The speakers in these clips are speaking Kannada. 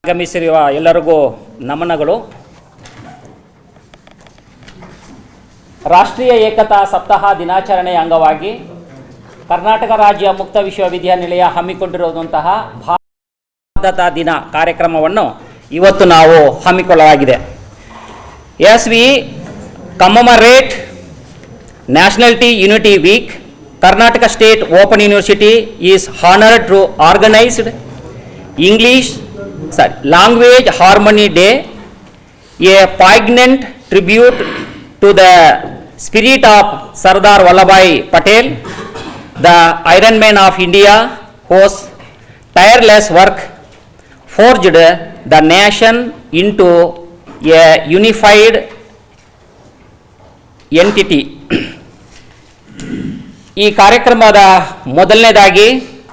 ಆಗಮಿಸಿರುವ ಎಲ್ಲರಿಗೂ ನಮನಗಳು. ರಾಷ್ಟ್ರೀಯ ಏಕತಾ ಸಪ್ತಾಹ ದಿನಾಚರಣೆಯ ಅಂಗವಾಗಿ ಕರ್ನಾಟಕ ರಾಜ್ಯ ಮುಕ್ತ ವಿಶ್ವವಿದ್ಯಾನಿಲಯ ಹಮ್ಮಿಕೊಂಡಿರುವಂತಹ ಭಾರತದ ದಿನ ಕಾರ್ಯಕ್ರಮವನ್ನು ಇವತ್ತು ನಾವು ಹಮ್ಮಿಕೊಳ್ಳಲಾಗಿದೆ. As we commemorate nationality unity week, Karnataka State Open University is honored to organized Language Harmony Day, a poignant tribute to the spirit of Sardar Vallabhbhai Patel, the Iron Man of India, whose tireless work forged the nation into a unified entity. ಈ ಕಾರ್ಯಕ್ರಮದ ಮೊದಲನೇದಾಗಿ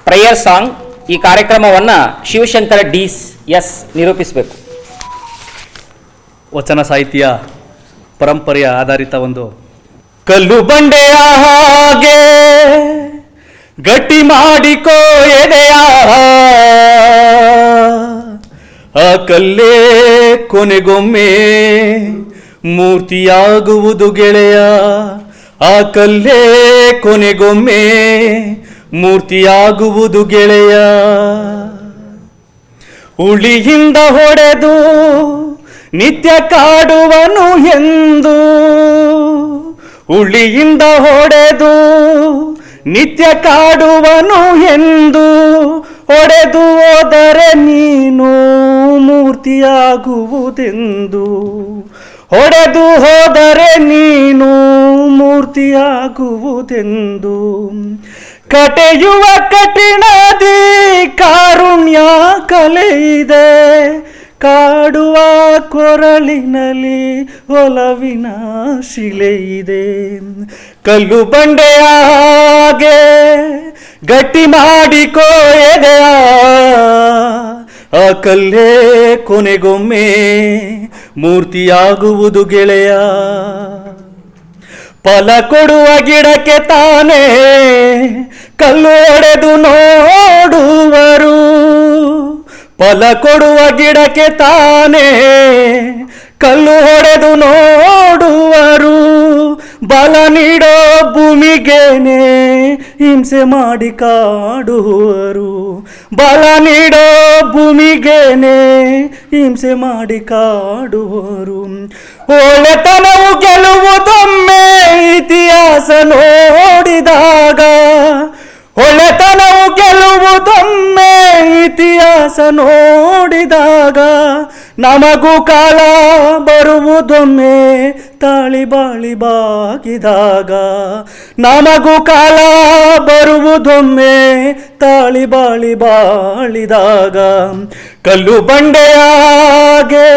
ಪ್ರೇಯರ್ ಸಾಂಗ್. ಈ ಕಾರ್ಯಕ್ರಮವನ್ನು ಶಿವಶಂಕರ DS ನಿರೂಪಿಸಬೇಕು. ವಚನ ಸಾಹಿತ್ಯ ಪರಂಪರೆಯ ಆಧಾರಿತ ಒಂದು ಕಲ್ಲು ಬಂಡೆಯ ಹಾಗೆ ಗಟ್ಟಿ ಮಾಡಿಕೋ ಎದೆಯ, ಆ ಕಲ್ಲೇ ಕೊನೆಗೊಮ್ಮೆ ಮೂರ್ತಿಯಾಗುವುದು ಗೆಳೆಯ, ಆ ಕಲ್ಲೇ ಕೊನೆಗೊಮ್ಮೆ ಮೂರ್ತಿಯಾಗುವುದು ಗೆಳೆಯ. ಉಳಿಯಿಂದ ಹೊಡೆದು ನಿತ್ಯ ಕಾಡುವನು ಎಂದು, ಉಳಿಯಿಂದ ಹೊಡೆದು ನಿತ್ಯ ಕಾಡುವನು ಎಂದು, ಹೊಡೆದು ಹೋದರೆ ನೀನು ಮೂರ್ತಿಯಾಗುವುದೆಂದು, ಹೊಡೆದು ಹೋದರೆ ನೀನು ಮೂರ್ತಿಯಾಗುವುದೆಂದು. ಕಟೆಯುವ ಕಠಿಣದಿ ಕಾರುಣ್ಯ ಕಲೆಯಿದೆ, ಕಾಡುವ ಕೊರಳಿನಲ್ಲಿ ಒಲವಿನ ಶಿಲೆಯಿದೆ. ಕಲ್ಲು ಬಂಡೆಯ ಹಾಗೆ ಗಟ್ಟಿ ಮಾಡಿಕೋ ಎದೆಯ, ಆ ಕಲ್ಲೇ ಕೊನೆಗೊಮ್ಮೆ ಮೂರ್ತಿಯಾಗುವುದು ಗೆಳೆಯ. ಫಲ ಕೊಡುವ ಗಿಡಕ್ಕೆ ತಾನೇ ಕಲ್ಲು ಹೊಡೆದು ನೋಡುವರು, ಫಲ ಕೊಡುವ ಗಿಡಕ್ಕೆ ತಾನೇ ಕಲ್ಲು ಹೊಡೆದು ನೋಡುವರು. ಬಲ ನೀಡೋ ಭೂಮಿಗೇನೆ ಹಿಂಸೆ ಮಾಡಿ ಕಾಡುವರು, ಬಲ ನೀಡೋ ಭೂಮಿಗೇನೆ ಹಿಂಸೆ ಮಾಡಿ ಕಾಡುವರು. ಒಳ್ಳೆತನವು ಗೆಲ್ಲುವುದೊಮ್ಮೆ ಇತಿಹಾಸ ನೋಡಿದಾಗ, ಒಳ್ಳೆತನವು ಗೆಲ್ಲುವುದೊಮ್ಮೆ ಇತಿಹಾಸ ನೋಡಿದಾಗ, ನಮಗೂ ಕಾಲ ಬರುವುದೊಮ್ಮೆ ತಾಳಿ ಬಾಳಿ ಬಾಗಿದಾಗ, ನಮಗೂ ಕಾಲ ಬರುವುದೊಮ್ಮೆ ತಾಳಿ ಬಾಳಿ ಬಾಳಿದಾಗ. ಕಲ್ಲು ಬಂಡೆಯಾಗೆ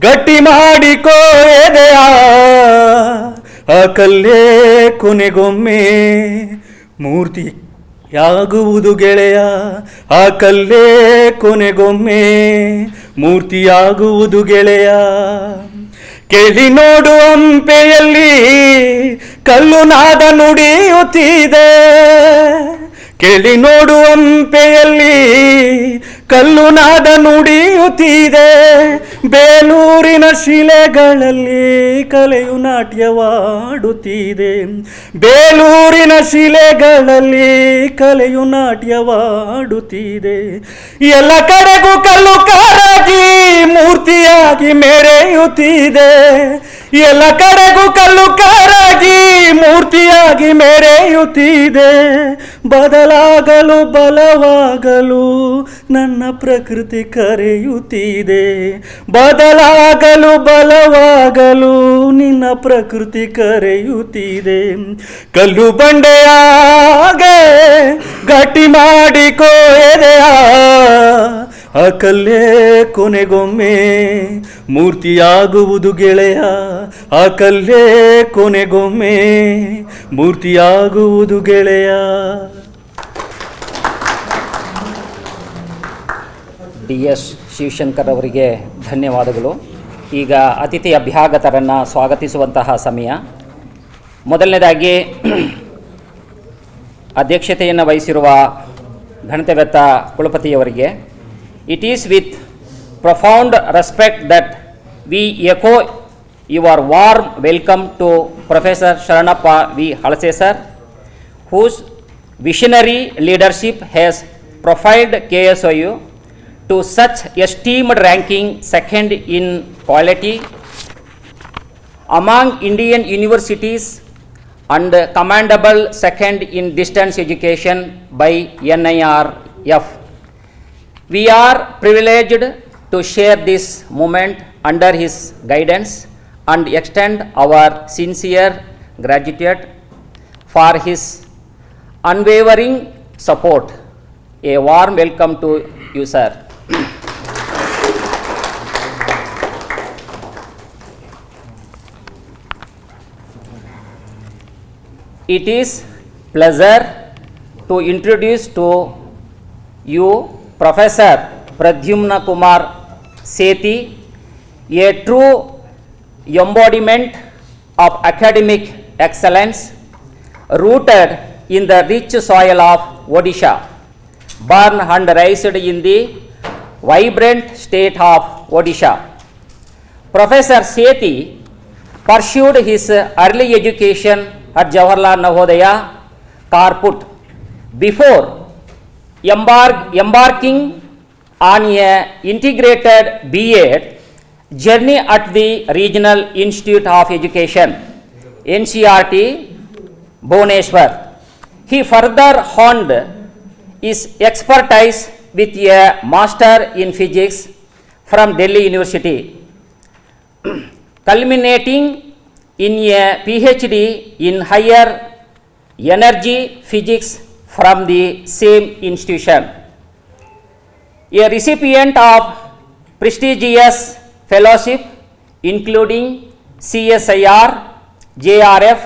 ಗಟ್ಟಿ ಮಾಡಿಕೋ ಎದೆಯ, ಆ ಕಲ್ಲೇ ಕೊನೆಗೊಮ್ಮೆ ಮೂರ್ತಿಯಾಗುವುದು ಗೆಳೆಯ, ಆ ಕಲ್ಲೇ ಕೊನೆಗೊಮ್ಮೆ ಮೂರ್ತಿಯಾಗುವುದು ಗೆಳೆಯ. ಕೇಳಿ ನೋಡು ಹಂಪೆಯಲ್ಲಿ ಕಲ್ಲು ನಾದ ನುಡಿಯುತ್ತಿದೆ, ಕೇಳಿ ನೋಡು ಹಂಪೆಯಲ್ಲಿ ಕಲ್ಲು ನಾದ ನುಡಿಯುತ್ತಿದೆ. ಬೇಲೂರಿನ ಶಿಲೆಗಳಲ್ಲಿ ಕಲೆಯು ನಾಟ್ಯವಾಡುತ್ತಿದೆ, ಬೇಲೂರಿನ ಶಿಲೆಗಳಲ್ಲಿ ಕಲೆಯು ನಾಟ್ಯವಾಡುತ್ತಿದೆ. ಎಲ್ಲ ಕಡೆಗೂ ಕಲ್ಲು ಕಾರಾಗಿ ಮೂರ್ತಿಯಾಗಿ ಮೆರೆಯುತ್ತಿದೆ, ಎಲ್ಲ ಕಡೆಗೂ ಕಲ್ಲು ಕಾರಾಗಿ ಮೂರ್ತಿಯಾಗಿ ಮೆರೆಯುತ್ತಿದೆ. ಬದಲಾಗಲು ಬಲವಾಗಲು ನನ್ನ ಪ್ರಕೃತಿ ಕರೆಯುತ್ತಿದೆ, ಬದಲಾಗಲು ಬಲವಾಗಲು ನಿನ್ನ ಪ್ರಕೃತಿ ಕರೆಯುತ್ತಿದೆ. ಕಲ್ಲು ಬಂಡೆಯಾಗೆ ಗಟ್ಟಿ ಮಾಡಿಕೋ ಎದೆಯ, ಆ ಕಲ್ಲೇ ಕೊನೆಗೊಮ್ಮೆ ಮೂರ್ತಿಯಾಗುವುದು ಗೆಳೆಯ, ಆ ಕಲ್ಲೇ ಕೊನೆಗೊಮ್ಮೆ ಮೂರ್ತಿಯಾಗುವುದು ಗೆಳೆಯ. DS ಶಿವಶಂಕರ್ ಅವರಿಗೆ ಧನ್ಯವಾದಗಳು. ಈಗ ಅತಿಥಿ ಅಭ್ಯಾಗತರನ್ನು ಸ್ವಾಗತಿಸುವಂತಹ ಸಮಯ. ಮೊದಲನೇದಾಗಿ ಅಧ್ಯಕ್ಷತೆಯನ್ನು ವಹಿಸಿರುವ ಗಣತವ್ಯತ್ತ ಕುಲಪತಿಯವರಿಗೆ, it is with profound respect that we echo your warm welcome to Professor Sharanappa V. Halse sir, whose visionary leadership has profiled KSOU to such esteemed ranking second in quality among Indian universities and commendable second in distance education by NIRF. We are privileged to share this moment under his guidance and extend our sincere gratitude for his unwavering support. A warm welcome to you, sir. It is pleasure to introduce to you Professor Pradyumna Kumar Sethi, a true embodiment of academic excellence rooted in the rich soil of Odisha, born and raised in the vibrant state of Odisha. Professor Sethi pursued his early education at Jawaharlal Navodaya, Karput, before embarking on a integrated B.Ed journey at the Regional Institute of Education, NCRT, Bhubaneswar. He further honed his expertise with a Master in Physics from Delhi University, culminating in a PhD in Higher Energy Physics from the same institution. A recipient of prestigious fellowship including CSIR, JRF,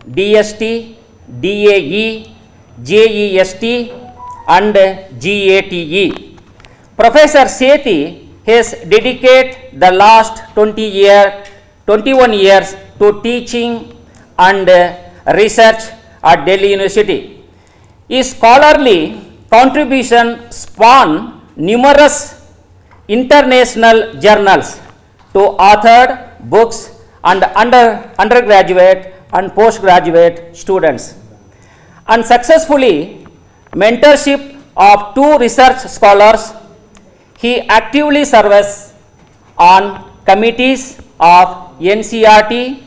DST, DAE, JEST and GATE. Professor Sethi has dedicated the last 21 years to teaching and research at Delhi University. His scholarly contribution span numerous international journals to authored books and undergraduate and postgraduate students, and successfully mentorship of 2 research scholars. He actively serves on committees of NCRT,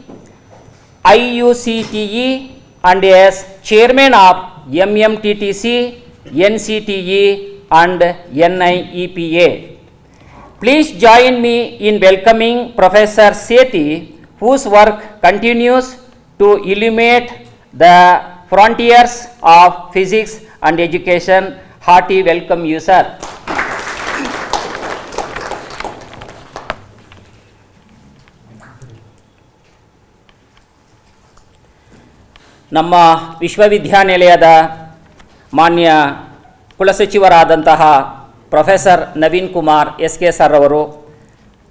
IUCTE and as chairman of MMTTC, NCTE and NIEPA. Please join me in welcoming Professor Sethi, whose work continues to illuminate the frontiers of physics and education. Hearty welcome you, sir. ನಮ್ಮ ವಿಶ್ವವಿದ್ಯಾನಿಲಯದ ಮಾನ್ಯ ಕುಲಸಚಿವರಾದಂತಹ professor Naveen Kumar S K sir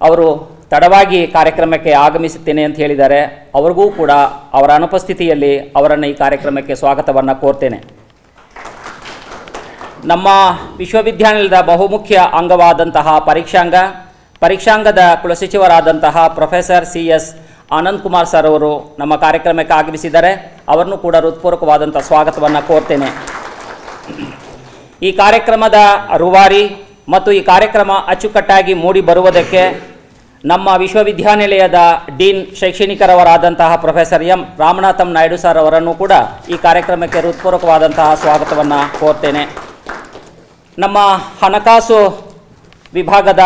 ಅವರು ತಡವಾಗಿ ಕಾರ್ಯಕ್ರಮಕ್ಕೆ ಆಗಮಿಸುತ್ತೇನೆ ಅಂತ ಹೇಳಿದ್ದಾರೆ. ಅವ್ರಿಗೂ ಕೂಡ ಅವರ ಅನುಪಸ್ಥಿತಿಯಲ್ಲಿ ಅವರನ್ನು ಈ ಕಾರ್ಯಕ್ರಮಕ್ಕೆ ಸ್ವಾಗತವನ್ನು ಕೋರ್ತೇನೆ. ನಮ್ಮ ವಿಶ್ವವಿದ್ಯಾನಿಲಯದ ಬಹುಮುಖ್ಯ ಅಂಗವಾದಂತಹ ಪರೀಕ್ಷಾಂಗದ ಕುಲಸಚಿವರಾದಂತಹ professor CS Anand Kumar sir ಅವರು ನಮ್ಮ ಕಾರ್ಯಕ್ರಮಕ್ಕೆ ಆಗಮಿಸಿದ್ದಾರೆ. ಅವರನ್ನು ಕೂಡ ಹೃತ್ಪೂರ್ವಕವಾದಂಥ ಸ್ವಾಗತವನ್ನು ಕೋರ್ತೇನೆ. ಈ ಕಾರ್ಯಕ್ರಮದ ರೂವಾರಿ ಮತ್ತು ಈ ಕಾರ್ಯಕ್ರಮ ಅಚ್ಚುಕಟ್ಟಾಗಿ ಮೂಡಿ ಬರುವುದಕ್ಕೆ ನಮ್ಮ ವಿಶ್ವವಿದ್ಯಾನಿಲಯದ ಡೀನ್ ಶೈಕ್ಷಣಿಕರವರಾದಂತಹ professor M Ramanatham Naidu sir ಅವರನ್ನು ಕೂಡ ಈ ಕಾರ್ಯಕ್ರಮಕ್ಕೆ ಹೃತ್ಪೂರ್ವಕವಾದಂತಹ ಸ್ವಾಗತವನ್ನು ಕೋರ್ತೇನೆ. ನಮ್ಮ ಹಣಕಾಸು ವಿಭಾಗದ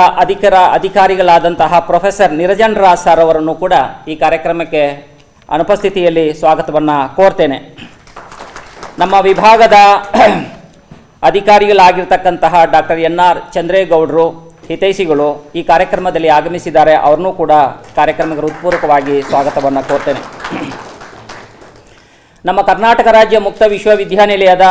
ಅಧಿಕಾರಿಗಳಾದಂತಹ ಪ್ರೊಫೆಸರ್ ನಿರಂಜನ್ ರಾಜ್ ಸರ್ ಅವರನ್ನು ಕೂಡ ಈ ಕಾರ್ಯಕ್ರಮಕ್ಕೆ ಅನುಪಸ್ಥಿತಿಯಲ್ಲಿ ಸ್ವಾಗತವನ್ನು ಕೋರ್ತೇನೆ. ನಮ್ಮ ವಿಭಾಗದ ಅಧಿಕಾರಿಗಳಾಗಿರ್ತಕ್ಕಂತಹ ಡಾಕ್ಟರ್ NR ಚಂದ್ರೇಗೌಡರು ಹಿತೈಷಿಗಳು ಈ ಕಾರ್ಯಕ್ರಮದಲ್ಲಿ ಆಗಮಿಸಿದ್ದಾರೆ. ಅವ್ರನ್ನೂ ಕೂಡ ಕಾರ್ಯಕ್ರಮಕ್ಕೆ ಹೃತ್ಪೂರ್ವಕವಾಗಿ ಸ್ವಾಗತವನ್ನು ಕೋರ್ತೇನೆ. ನಮ್ಮ ಕರ್ನಾಟಕ ರಾಜ್ಯ ಮುಕ್ತ ವಿಶ್ವವಿದ್ಯಾನಿಲಯದ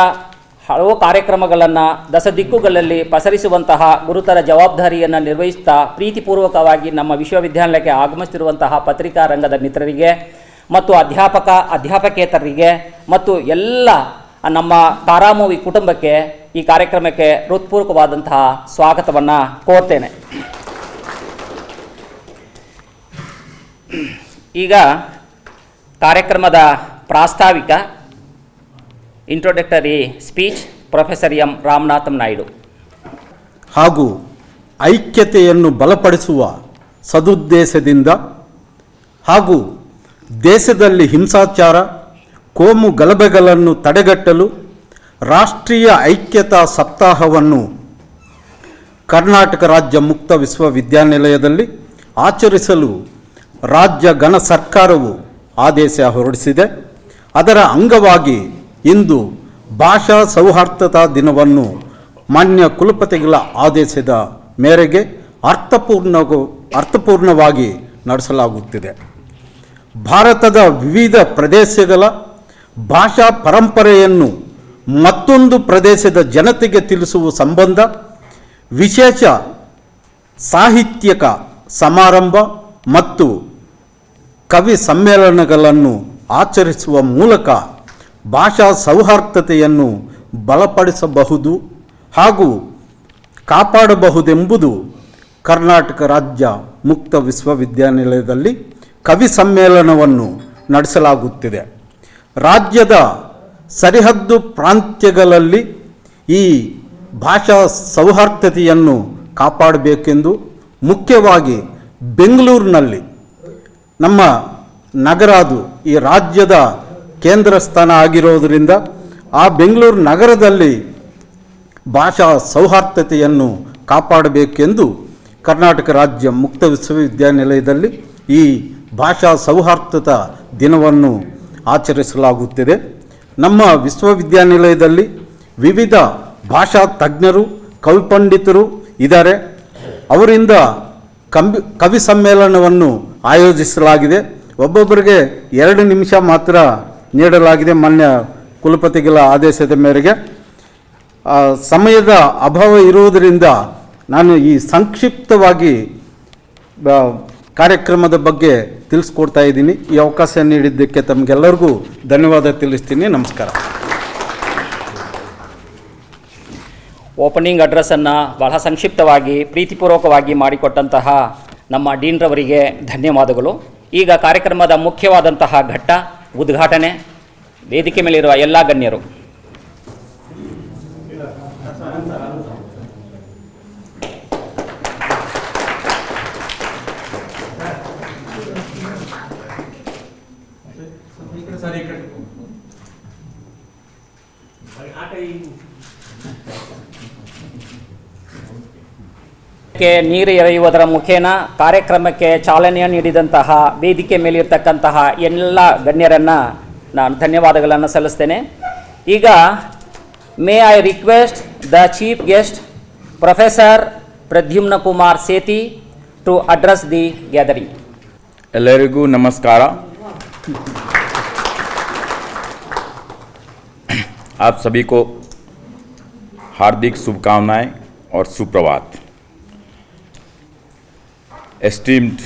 ಹಲವು ಕಾರ್ಯಕ್ರಮಗಳನ್ನು ದಶದಿಕ್ಕುಗಳಲ್ಲಿ ಪಸರಿಸುವಂತಹ ಗುರುತರ ಜವಾಬ್ದಾರಿಯನ್ನು ನಿರ್ವಹಿಸುತ್ತಾ ಪ್ರೀತಿಪೂರ್ವಕವಾಗಿ ನಮ್ಮ ವಿಶ್ವವಿದ್ಯಾನಿಲಯಕ್ಕೆ ಆಗಮಿಸುತ್ತಿರುವಂತಹ ಪತ್ರಿಕಾ ರಂಗದ ಮಿತ್ರರಿಗೆ ಮತ್ತು ಅಧ್ಯಾಪಕೇತರರಿಗೆ ಮತ್ತು ಎಲ್ಲ ನಮ್ಮ ತಾರಾಮೂವಿ ಕುಟುಂಬಕ್ಕೆ ಈ ಕಾರ್ಯಕ್ರಮಕ್ಕೆ ಹೃತ್ಪೂರ್ವಕವಾದಂತಹ ಸ್ವಾಗತವನ್ನು ಕೋರ್ತೇನೆ. ಈಗ ಕಾರ್ಯಕ್ರಮದ ಪ್ರಾಸ್ತಾವಿಕ introductory speech professor M Ramanatham Naidu. ಹಾಗೂ ಐಕ್ಯತೆಯನ್ನು ಬಲಪಡಿಸುವ ಸದುದ್ದೇಶದಿಂದ ಹಾಗೂ ದೇಶದಲ್ಲಿ ಹಿಂಸಾಚಾರ, ಕೋಮು ಗಲಭೆಗಳನ್ನು ತಡೆಗಟ್ಟಲು ರಾಷ್ಟ್ರೀಯ ಐಕ್ಯತಾ ಸಪ್ತಾಹವನ್ನು ಕರ್ನಾಟಕ ರಾಜ್ಯ ಮುಕ್ತ ವಿಶ್ವವಿದ್ಯಾನಿಲಯದಲ್ಲಿ ಆಚರಿಸಲು ರಾಜ್ಯ ಘನ ಸರ್ಕಾರವು ಆದೇಶ ಹೊರಡಿಸಿದೆ. ಅದರ ಅಂಗವಾಗಿ ಇಂದು ಭಾಷಾ ಸೌಹಾರ್ದತಾ ದಿನವನ್ನು ಮಾನ್ಯ ಕುಲಪತಿಗಳ ಆದೇಶದ ಮೇರೆಗೆ ಅರ್ಥಪೂರ್ಣವಾಗಿ ನಡೆಸಲಾಗುತ್ತಿದೆ. ಭಾರತದ ವಿವಿಧ ಪ್ರದೇಶಗಳ ಭಾಷಾ ಪರಂಪರೆಯನ್ನು ಮತ್ತೊಂದು ಪ್ರದೇಶದ ಜನತೆಗೆ ತಿಳಿಸುವ ಸಂಬಂಧ ವಿಶೇಷ ಸಾಹಿತ್ಯಿಕ ಸಮಾರಂಭ ಮತ್ತು ಕವಿ ಸಮ್ಮೇಳನಗಳನ್ನು ಆಚರಿಸುವ ಮೂಲಕ ಭಾಷಾ ಸೌಹಾರ್ದತೆಯನ್ನು ಬಲಪಡಿಸಬಹುದು ಹಾಗೂ ಕಾಪಾಡಬಹುದೆಂಬುದು ಕರ್ನಾಟಕ ರಾಜ್ಯ ಮುಕ್ತ ವಿಶ್ವವಿದ್ಯಾನಿಲಯದಲ್ಲಿ ಕವಿ ಸಮ್ಮೇಳನವನ್ನು ನಡೆಸಲಾಗುತ್ತಿದೆ. ರಾಜ್ಯದ ಸರಿಹದ್ದು ಪ್ರಾಂತ್ಯಗಳಲ್ಲಿ ಈ ಭಾಷಾ ಸೌಹಾರ್ದತೆಯನ್ನು ಕಾಪಾಡಬೇಕೆಂದು ಮುಖ್ಯವಾಗಿ ಬೆಂಗಳೂರಿನಲ್ಲಿ ನಮ್ಮ ನಗರ ಅದು ಈ ರಾಜ್ಯದ ಕೇಂದ್ರ ಸ್ಥಾನ ಆಗಿರೋದರಿಂದ ಆ ಬೆಂಗಳೂರು ನಗರದಲ್ಲಿ ಭಾಷಾ ಸೌಹಾರ್ದತೆಯನ್ನು ಕಾಪಾಡಬೇಕೆಂದು ಕರ್ನಾಟಕ ರಾಜ್ಯ ಮುಕ್ತ ವಿಶ್ವವಿದ್ಯಾನಿಲಯದಲ್ಲಿ ಈ ಭಾಷಾ ಸೌಹಾರ್ದತಾ ದಿನವನ್ನು ಆಚರಿಸಲಾಗುತ್ತಿದೆ. ನಮ್ಮ ವಿಶ್ವವಿದ್ಯಾನಿಲಯದಲ್ಲಿ ವಿವಿಧ ಭಾಷಾ ತಜ್ಞರು, ಕವಿ ಪಂಡಿತರು ಇದ್ದಾರೆ. ಅವರಿಂದ ಕವಿ ಸಮ್ಮೇಳನವನ್ನು ಆಯೋಜಿಸಲಾಗಿದೆ. ಒಬ್ಬೊಬ್ಬರಿಗೆ 2 ನಿಮಿಷ ಮಾತ್ರ ನೀಡಲಾಗಿದೆ ಮಾನ್ಯ ಕುಲಪತಿಗಳ ಆದೇಶದ ಮೇರೆಗೆ. ಸಮಯದ ಅಭಾವ ಇರುವುದರಿಂದ ನಾನು ಈ ಸಂಕ್ಷಿಪ್ತವಾಗಿ ಕಾರ್ಯಕ್ರಮದ ಬಗ್ಗೆ ತಿಳಿಸ್ಕೊಡ್ತಾ ಇದ್ದೀನಿ. ಈ ಅವಕಾಶ ನೀಡಿದ್ದಕ್ಕೆ ತಮಗೆಲ್ಲರಿಗೂ ಧನ್ಯವಾದ ತಿಳಿಸ್ತೀನಿ. ನಮಸ್ಕಾರ. ಓಪನಿಂಗ್ ಅಡ್ರೆಸ್ಸನ್ನು ಬಹಳ ಸಂಕ್ಷಿಪ್ತವಾಗಿ ಪ್ರೀತಿಪೂರ್ವಕವಾಗಿ ಮಾಡಿಕೊಟ್ಟಂತಹ ನಮ್ಮ ಡೀನ್ರವರಿಗೆ ಧನ್ಯವಾದಗಳು. ಈಗ ಕಾರ್ಯಕ್ರಮದ ಮುಖ್ಯವಾದಂತಹ ಘಟ್ಟ ಉದ್ಘಾಟನೆ. ವೇದಿಕೆ ಮೇಲಿರುವ ಎಲ್ಲ ಗಣ್ಯರು ನೀರು ಎರೆಯುವುದರ ಮುಖೇನ ಕಾರ್ಯಕ್ರಮಕ್ಕೆ ಚಾಲನೆಯನ್ನು ನೀಡಿದಂತಹ ವೇದಿಕೆ ಮೇಲಿರ್ತಕ್ಕಂತಹ ಎಲ್ಲ ಗಣ್ಯರನ್ನು ನಾನು ಧನ್ಯವಾದಗಳನ್ನು ಸಲ್ಲಿಸ್ತೇನೆ. ಈಗ may I request the chief guest professor Pradyumna Kumar Sethi to address the gathering. ಎಲ್ಲರಿಗೂ ನಮಸ್ಕಾರ. आप सभी को हार्दिक शुभकामनाएं और सुप्रभात. Esteemed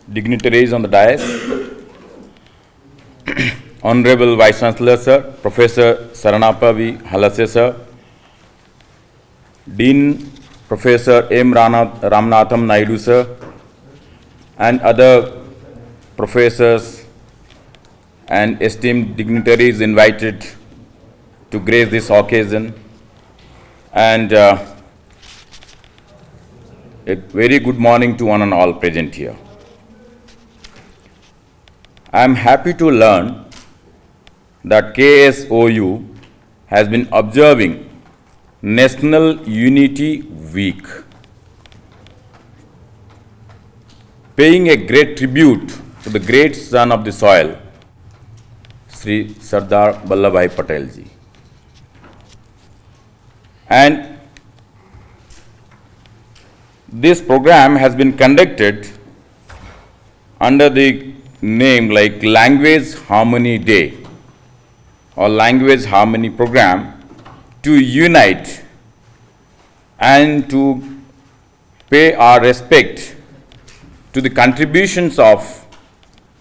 dignitaries on the dais, Honorable Vice Chancellor Sir, Professor Saranapavi Halase Sir, Dean Professor M. Ramnatham Naidu Sir, and other professors and esteemed dignitaries invited to grace this occasion, and a very good morning to one and all present here. I am happy to learn that KSOU has been observing National Unity Week, paying a great tribute to the great son of the soil, Sri Sardar Vallabhbhai Patel ji. And this program has been conducted under the name like Language Harmony Day or Language Harmony Program to unite and to pay our respect to the contributions of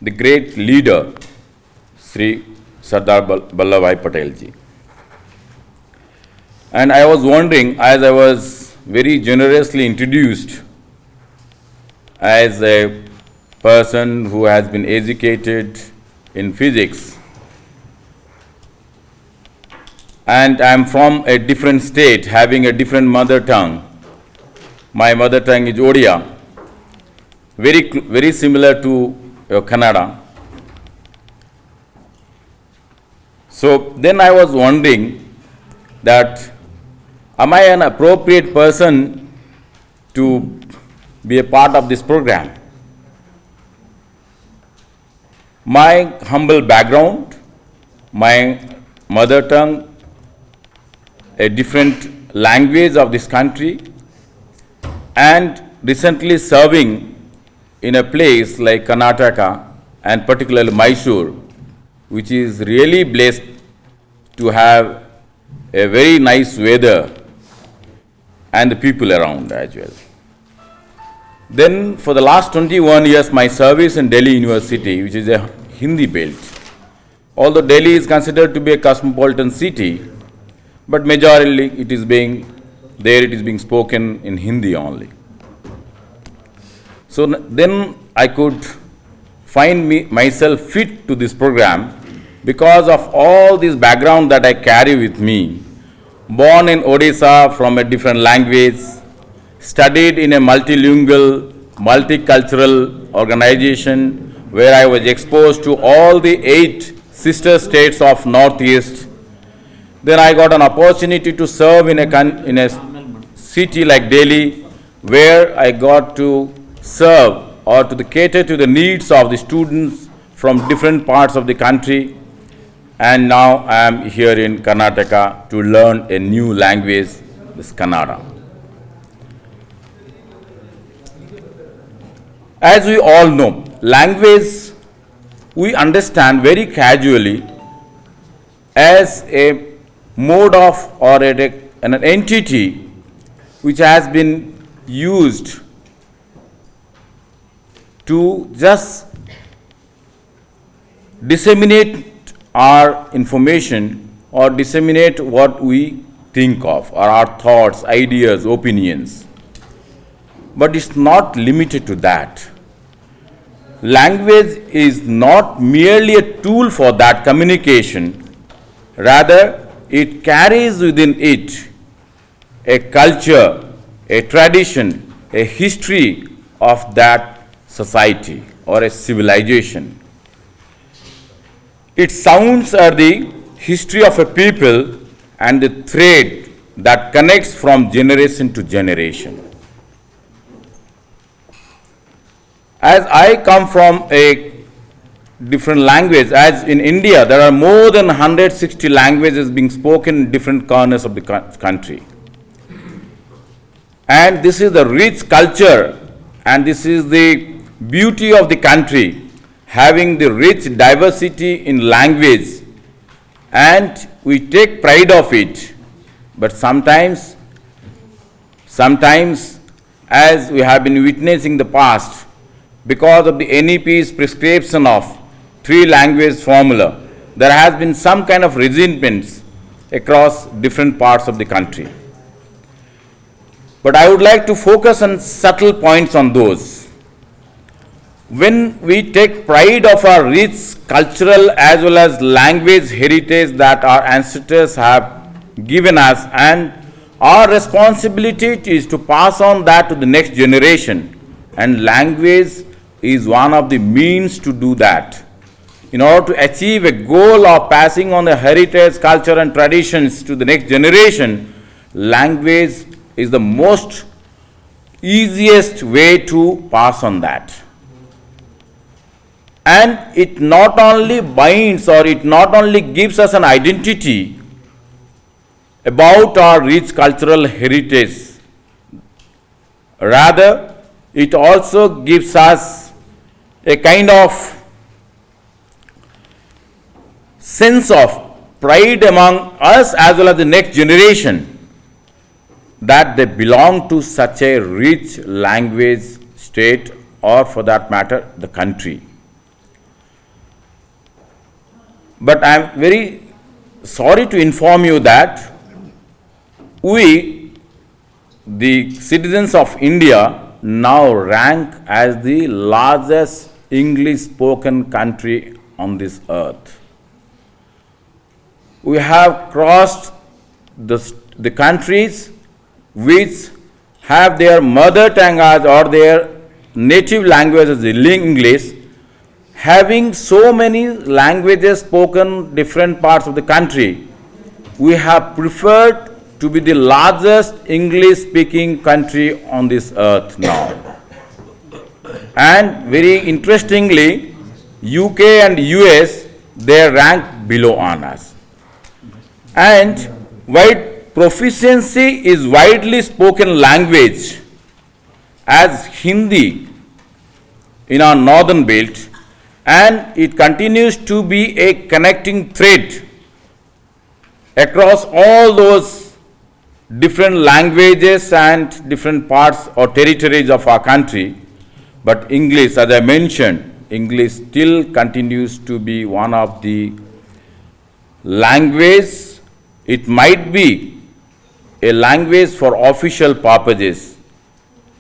the great leader Sri Sardar Vallabhbhai Patel ji. And I was wondering, as I was very generously introduced as a person who has been educated in physics, and I am from a different state, having a different mother tongue. My mother tongue is Odia, very similar to Kannada. So then I was wondering that am I an appropriate person to be a part of this program? My humble background, my mother tongue, a different language of this country, and recently serving in a place like Karnataka and particularly Mysore, which is really blessed to have a very nice weather and the people around as well. Then for the last 21 years, my service in Delhi University, which is a Hindi belt. Although Delhi is considered to be a cosmopolitan city, but majorly it is being spoken in Hindi only. So then I could find myself fit to this program because of all this background that I carry with me. Born in Odisha from a different language, studied in a multilingual, multicultural organization where I was exposed to all the 8 sister states of Northeast. Then I got an opportunity to serve in a city like Delhi, where I got to serve or to cater to the needs of the students from different parts of the country. And now I am here in Karnataka to learn a new language, this Kannada. As we all know, language we understand very casually as a mode of or an entity which has been used to just disseminate our information or disseminate what we think of or our thoughts, ideas, opinions. But it's not limited to that. Language is not merely a tool for that communication, rather it carries within it a culture, a tradition, a history of that society or a civilization. Its sounds are the history of a people and the thread that connects from generation to generation. As I come from a different language, as in India there are more than 160 languages being spoken in different corners of the country. And this is the rich culture and this is the beauty of the country, having the rich diversity in language, and we take pride of it. But sometimes as we have been witnessing the past, because of the NEP's prescription of 3 language formula, there has been some kind of resentments across different parts of the country. But I would like to focus on subtle points on those. When we take pride of our rich cultural as well as language heritage that our ancestors have given us, and our responsibility is to pass on that to the next generation, and language is one of the means to do that. In order to achieve a goal of passing on the heritage, culture and traditions to the next generation, language is the most easiest way to pass on that. And it not only binds or it not only gives us an identity about our rich cultural heritage, rather it also gives us a kind of sense of pride among us as well as the next generation that they belong to such a rich language state, or for that matter the country. But I am very sorry to inform you that we, the citizens of India, now rank as the largest English spoken country on this earth. We have crossed the countries which have their mother tongue as or their native language as English, having so many languages spoken different parts of the country. We have preferred to be the largest English speaking country on this earth now. And very interestingly, UK and US, they rank below on us. And while proficiency is widely spoken language as Hindi in our northern belt, and it continues to be a connecting thread across all those different languages and different parts or territories of our country. But English, as I mentioned, English still continues to be one of the language. It might be a language for official purposes,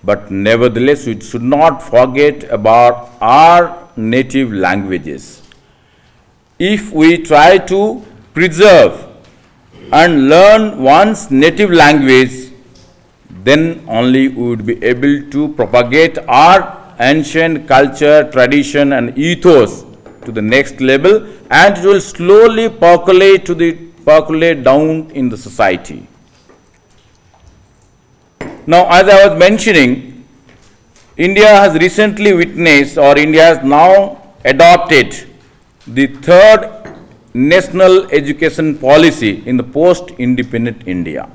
but nevertheless we should not forget about our native languages. If we try to preserve and learn one's native language, then only we would be able to propagate our ancient culture, tradition and ethos to the next level, and it will slowly percolate down in the society. Now, as I was mentioning, India has recently witnessed, or India has now adopted the third national education policy in the post-independent India.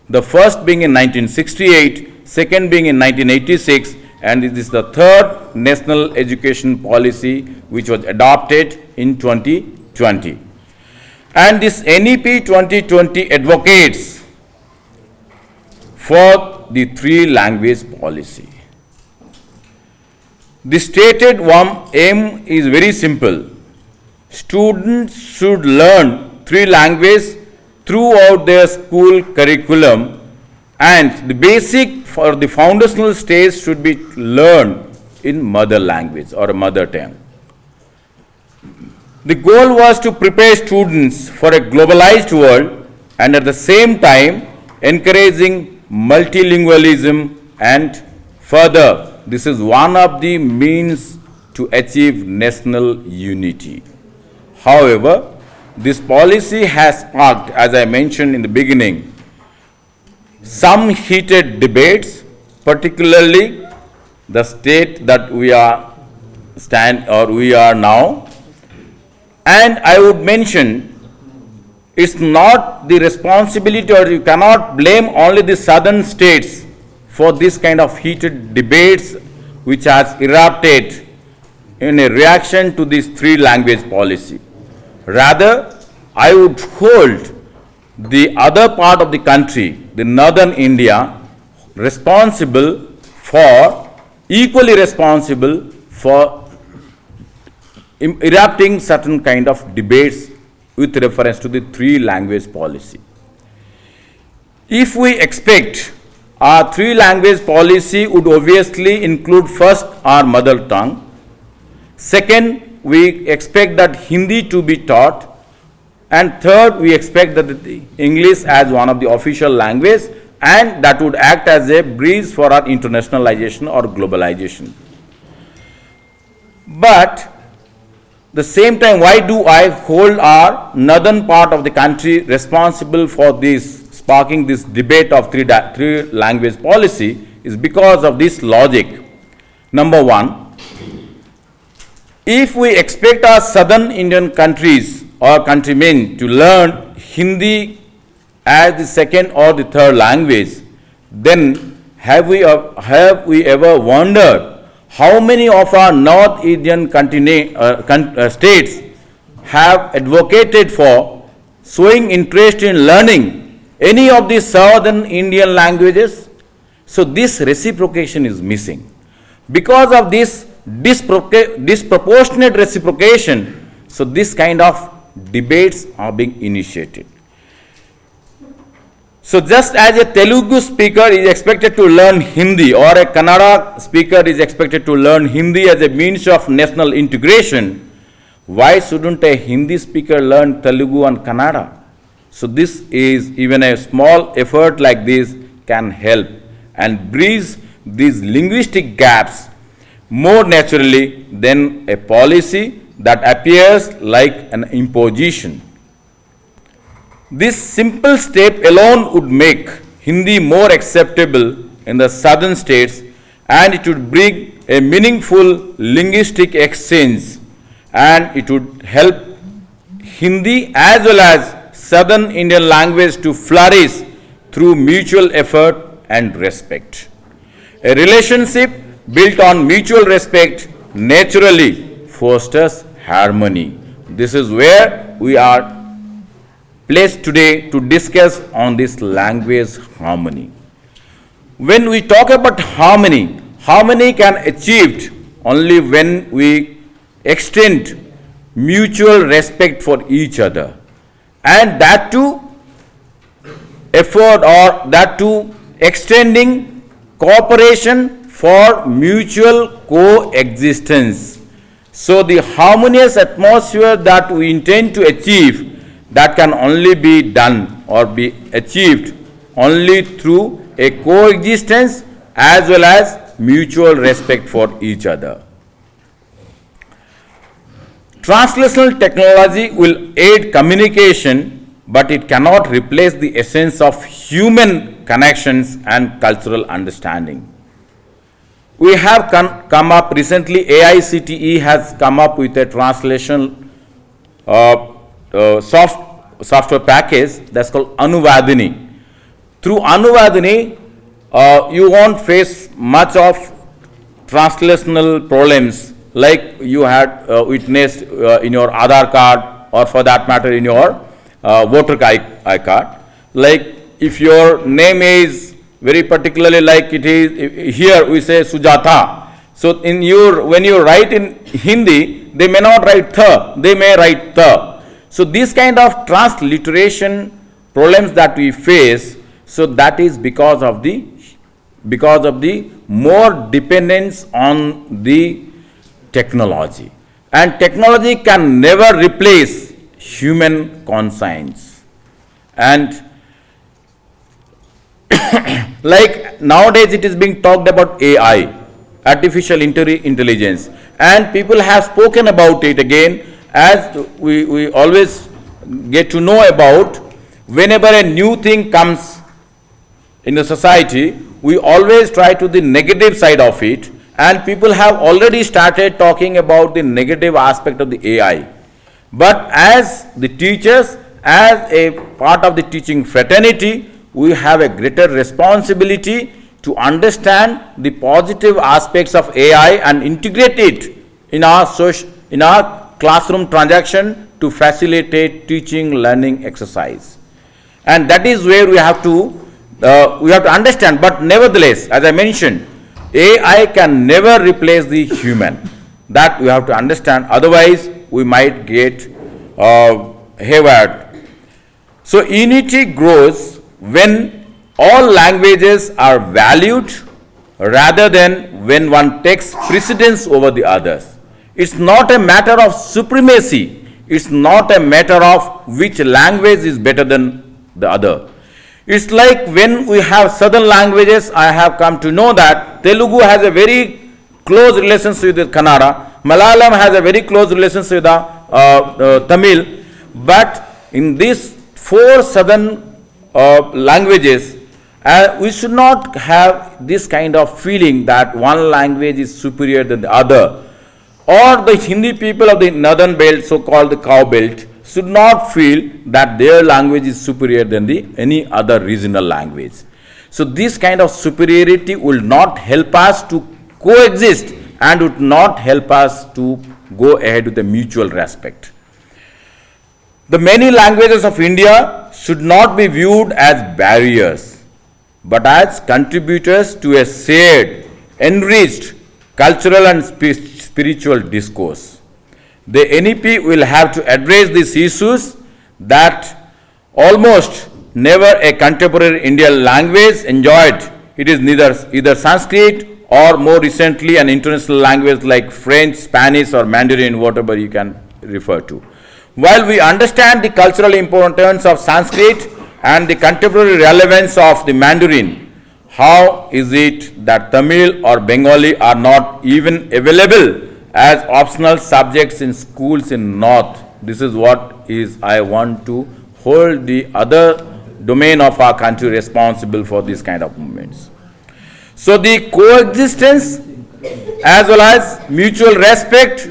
The first being in 1968, second being in 1986, and it is the third national education policy which was adopted in 2020. And this NEP 2020 advocates for the three language policy. The stated aim is very simple. Students should learn three languages throughout their school curriculum, and the basic for the foundational stage should be learned in mother language or mother tongue. The goal was to prepare students for a globalized world and at the same time encouraging multilingualism, and further, this is one of the means to achieve national unity. However, this policy has sparked, as I mentioned in the beginning, some heated debates, particularly the state that we are now. And I would mention, it's not the responsibility, or you cannot blame only the southern states for this kind of heated debates which has erupted in a reaction to this three language policy. Rather, I would hold the other part of the country, the northern India, equally responsible for erupting certain kind of debates with reference to the three language policy. If we expect our three language policy would obviously include first our mother tongue, second we expect that Hindi to be taught, and third we expect that the English as one of the official language, and that would act as a bridge for our internationalization or globalization. But the same time, why do I hold our northern part of the country responsible for this, sparking this debate of three language policy, is because of this logic. Number one, if we expect our southern Indian countries or countrymen to learn Hindi as the second or the third language, then have we ever wondered how many of our North Indian states have advocated for showing interest in learning any of the southern Indian languages? So this reciprocation is missing. Because of this disproportionate reciprocation, so this kind of debates are being initiated. So just as a Telugu speaker is expected to learn Hindi or a Kannada speaker is expected to learn Hindi as a means of national integration, why shouldn't a Hindi speaker learn Telugu and Kannada? So this is, even a small effort like this can help and bridge these linguistic gaps more naturally than a policy that appears like an imposition. This simple step alone would make Hindi more acceptable in the southern states, and it would bring a meaningful linguistic exchange, and it would help Hindi as well as southern Indian language to flourish through mutual effort and respect. A relationship built on mutual respect naturally fosters harmony. This is where we are placed today to discuss on this language harmony. When we talk about harmony, harmony can achieved only when we extend mutual respect for each other, and that too effort, or that too extending cooperation for mutual coexistence. So the harmonious atmosphere that we intend to achieve, that can only be done or be achieved only through a coexistence as well as mutual respect for each other. Translational technology will aid communication, but it cannot replace the essence of human connections and cultural understanding. We have come up recently, AICTE has come up with a translation software package that's called Anuvadini. Through Anuvadini, you won't face much of translational problems like you had witnessed in your Aadhaar card, or for that matter in your voter I card. Like if your name is very particularly like it is, here we say Sujata. So in when you write in Hindi, they may not write tha, they may write tha. So this kind of transliteration problems that we face, so that is because of the more dependence on the technology. And technology can never replace human conscience. And like nowadays it is being talked about AI, artificial intelligence, and people have spoken about it again, as we always get to know about. Whenever a new thing comes in the society, we always try to the negative side of it, and people have already started talking about the negative aspect of the AI. But as the teachers, as a part of the teaching fraternity, we have a greater responsibility to understand the positive aspects of AI and integrate it in our classroom transaction to facilitate teaching learning exercise. And that is where we have to understand. But nevertheless, as I mentioned, AI can never replace the human. That we have to understand, otherwise we might get haywire. So unity grows when all languages are valued rather than when one takes precedence over the others. It's not a matter of supremacy. It's not a matter of which language is better than the other. It's like when we have southern languages, I have come to know that Telugu has a very close relationship with Kannada, Malayalam has a very close relationship with Tamil, but in these four southern languages, we should not have this kind of feeling that one language is superior than the other. Or the Hindi people of the northern belt, so-called the cow belt, should not feel that their language is superior than any other regional language. So this kind of superiority will not help us to coexist and would not help us to go ahead with a mutual respect. The many languages of India should not be viewed as barriers, but as contributors to a shared, enriched cultural and spiritual discourse. The NEP will have to address these issues that almost never a contemporary Indian language enjoyed. It is neither either Sanskrit or more recently an international language like French, Spanish or Mandarin, whatever you can refer to. While we understand the cultural importance of Sanskrit and the contemporary relevance of the Mandarin, how is it that Tamil or Bengali are not even available as optional subjects in schools in North? This is what is I want to hold the other domain of our country responsible for this kind of movements. So the coexistence as well as mutual respect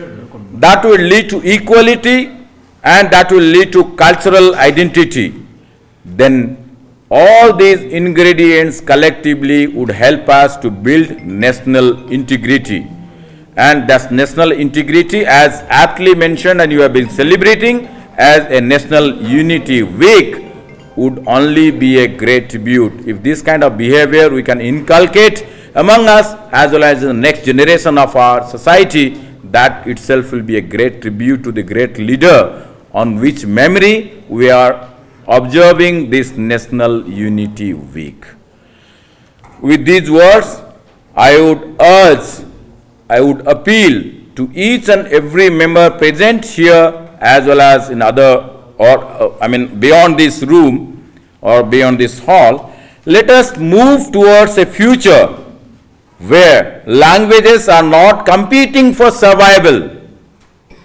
that will lead to equality and that will lead to cultural identity, then all these ingredients collectively would help us to build national integrity. And that's national integrity, as aptly mentioned and you have been celebrating as a National Unity Week, would only be a great tribute. If this kind of behavior we can inculcate among us as well as the next generation of our society, that itself will be a great tribute to the great leader on which memory we are observing this National Unity Week. With these words, I would appeal to each and every member present here as well as in other beyond this room or beyond this hall, let us move towards a future where languages are not competing for survival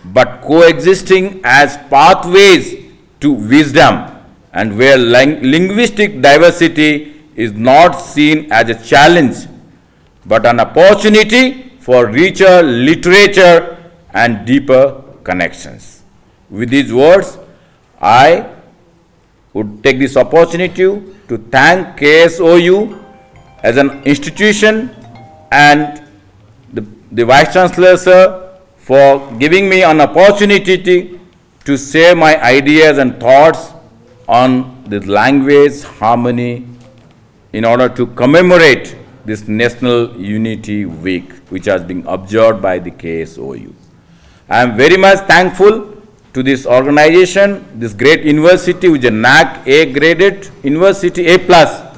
but coexisting as pathways to wisdom, and where linguistic diversity is not seen as a challenge but an opportunity for richer literature and deeper connections. With these words, I would take this opportunity to thank KSOU as an institution and the Vice Chancellor, sir, for giving me an opportunity to share my ideas and thoughts on the language harmony in order to commemorate this National Unity Week, which has been observed by the KSOU. I am very much thankful to this organization, this great university, which is a NAAC A-graded university, A+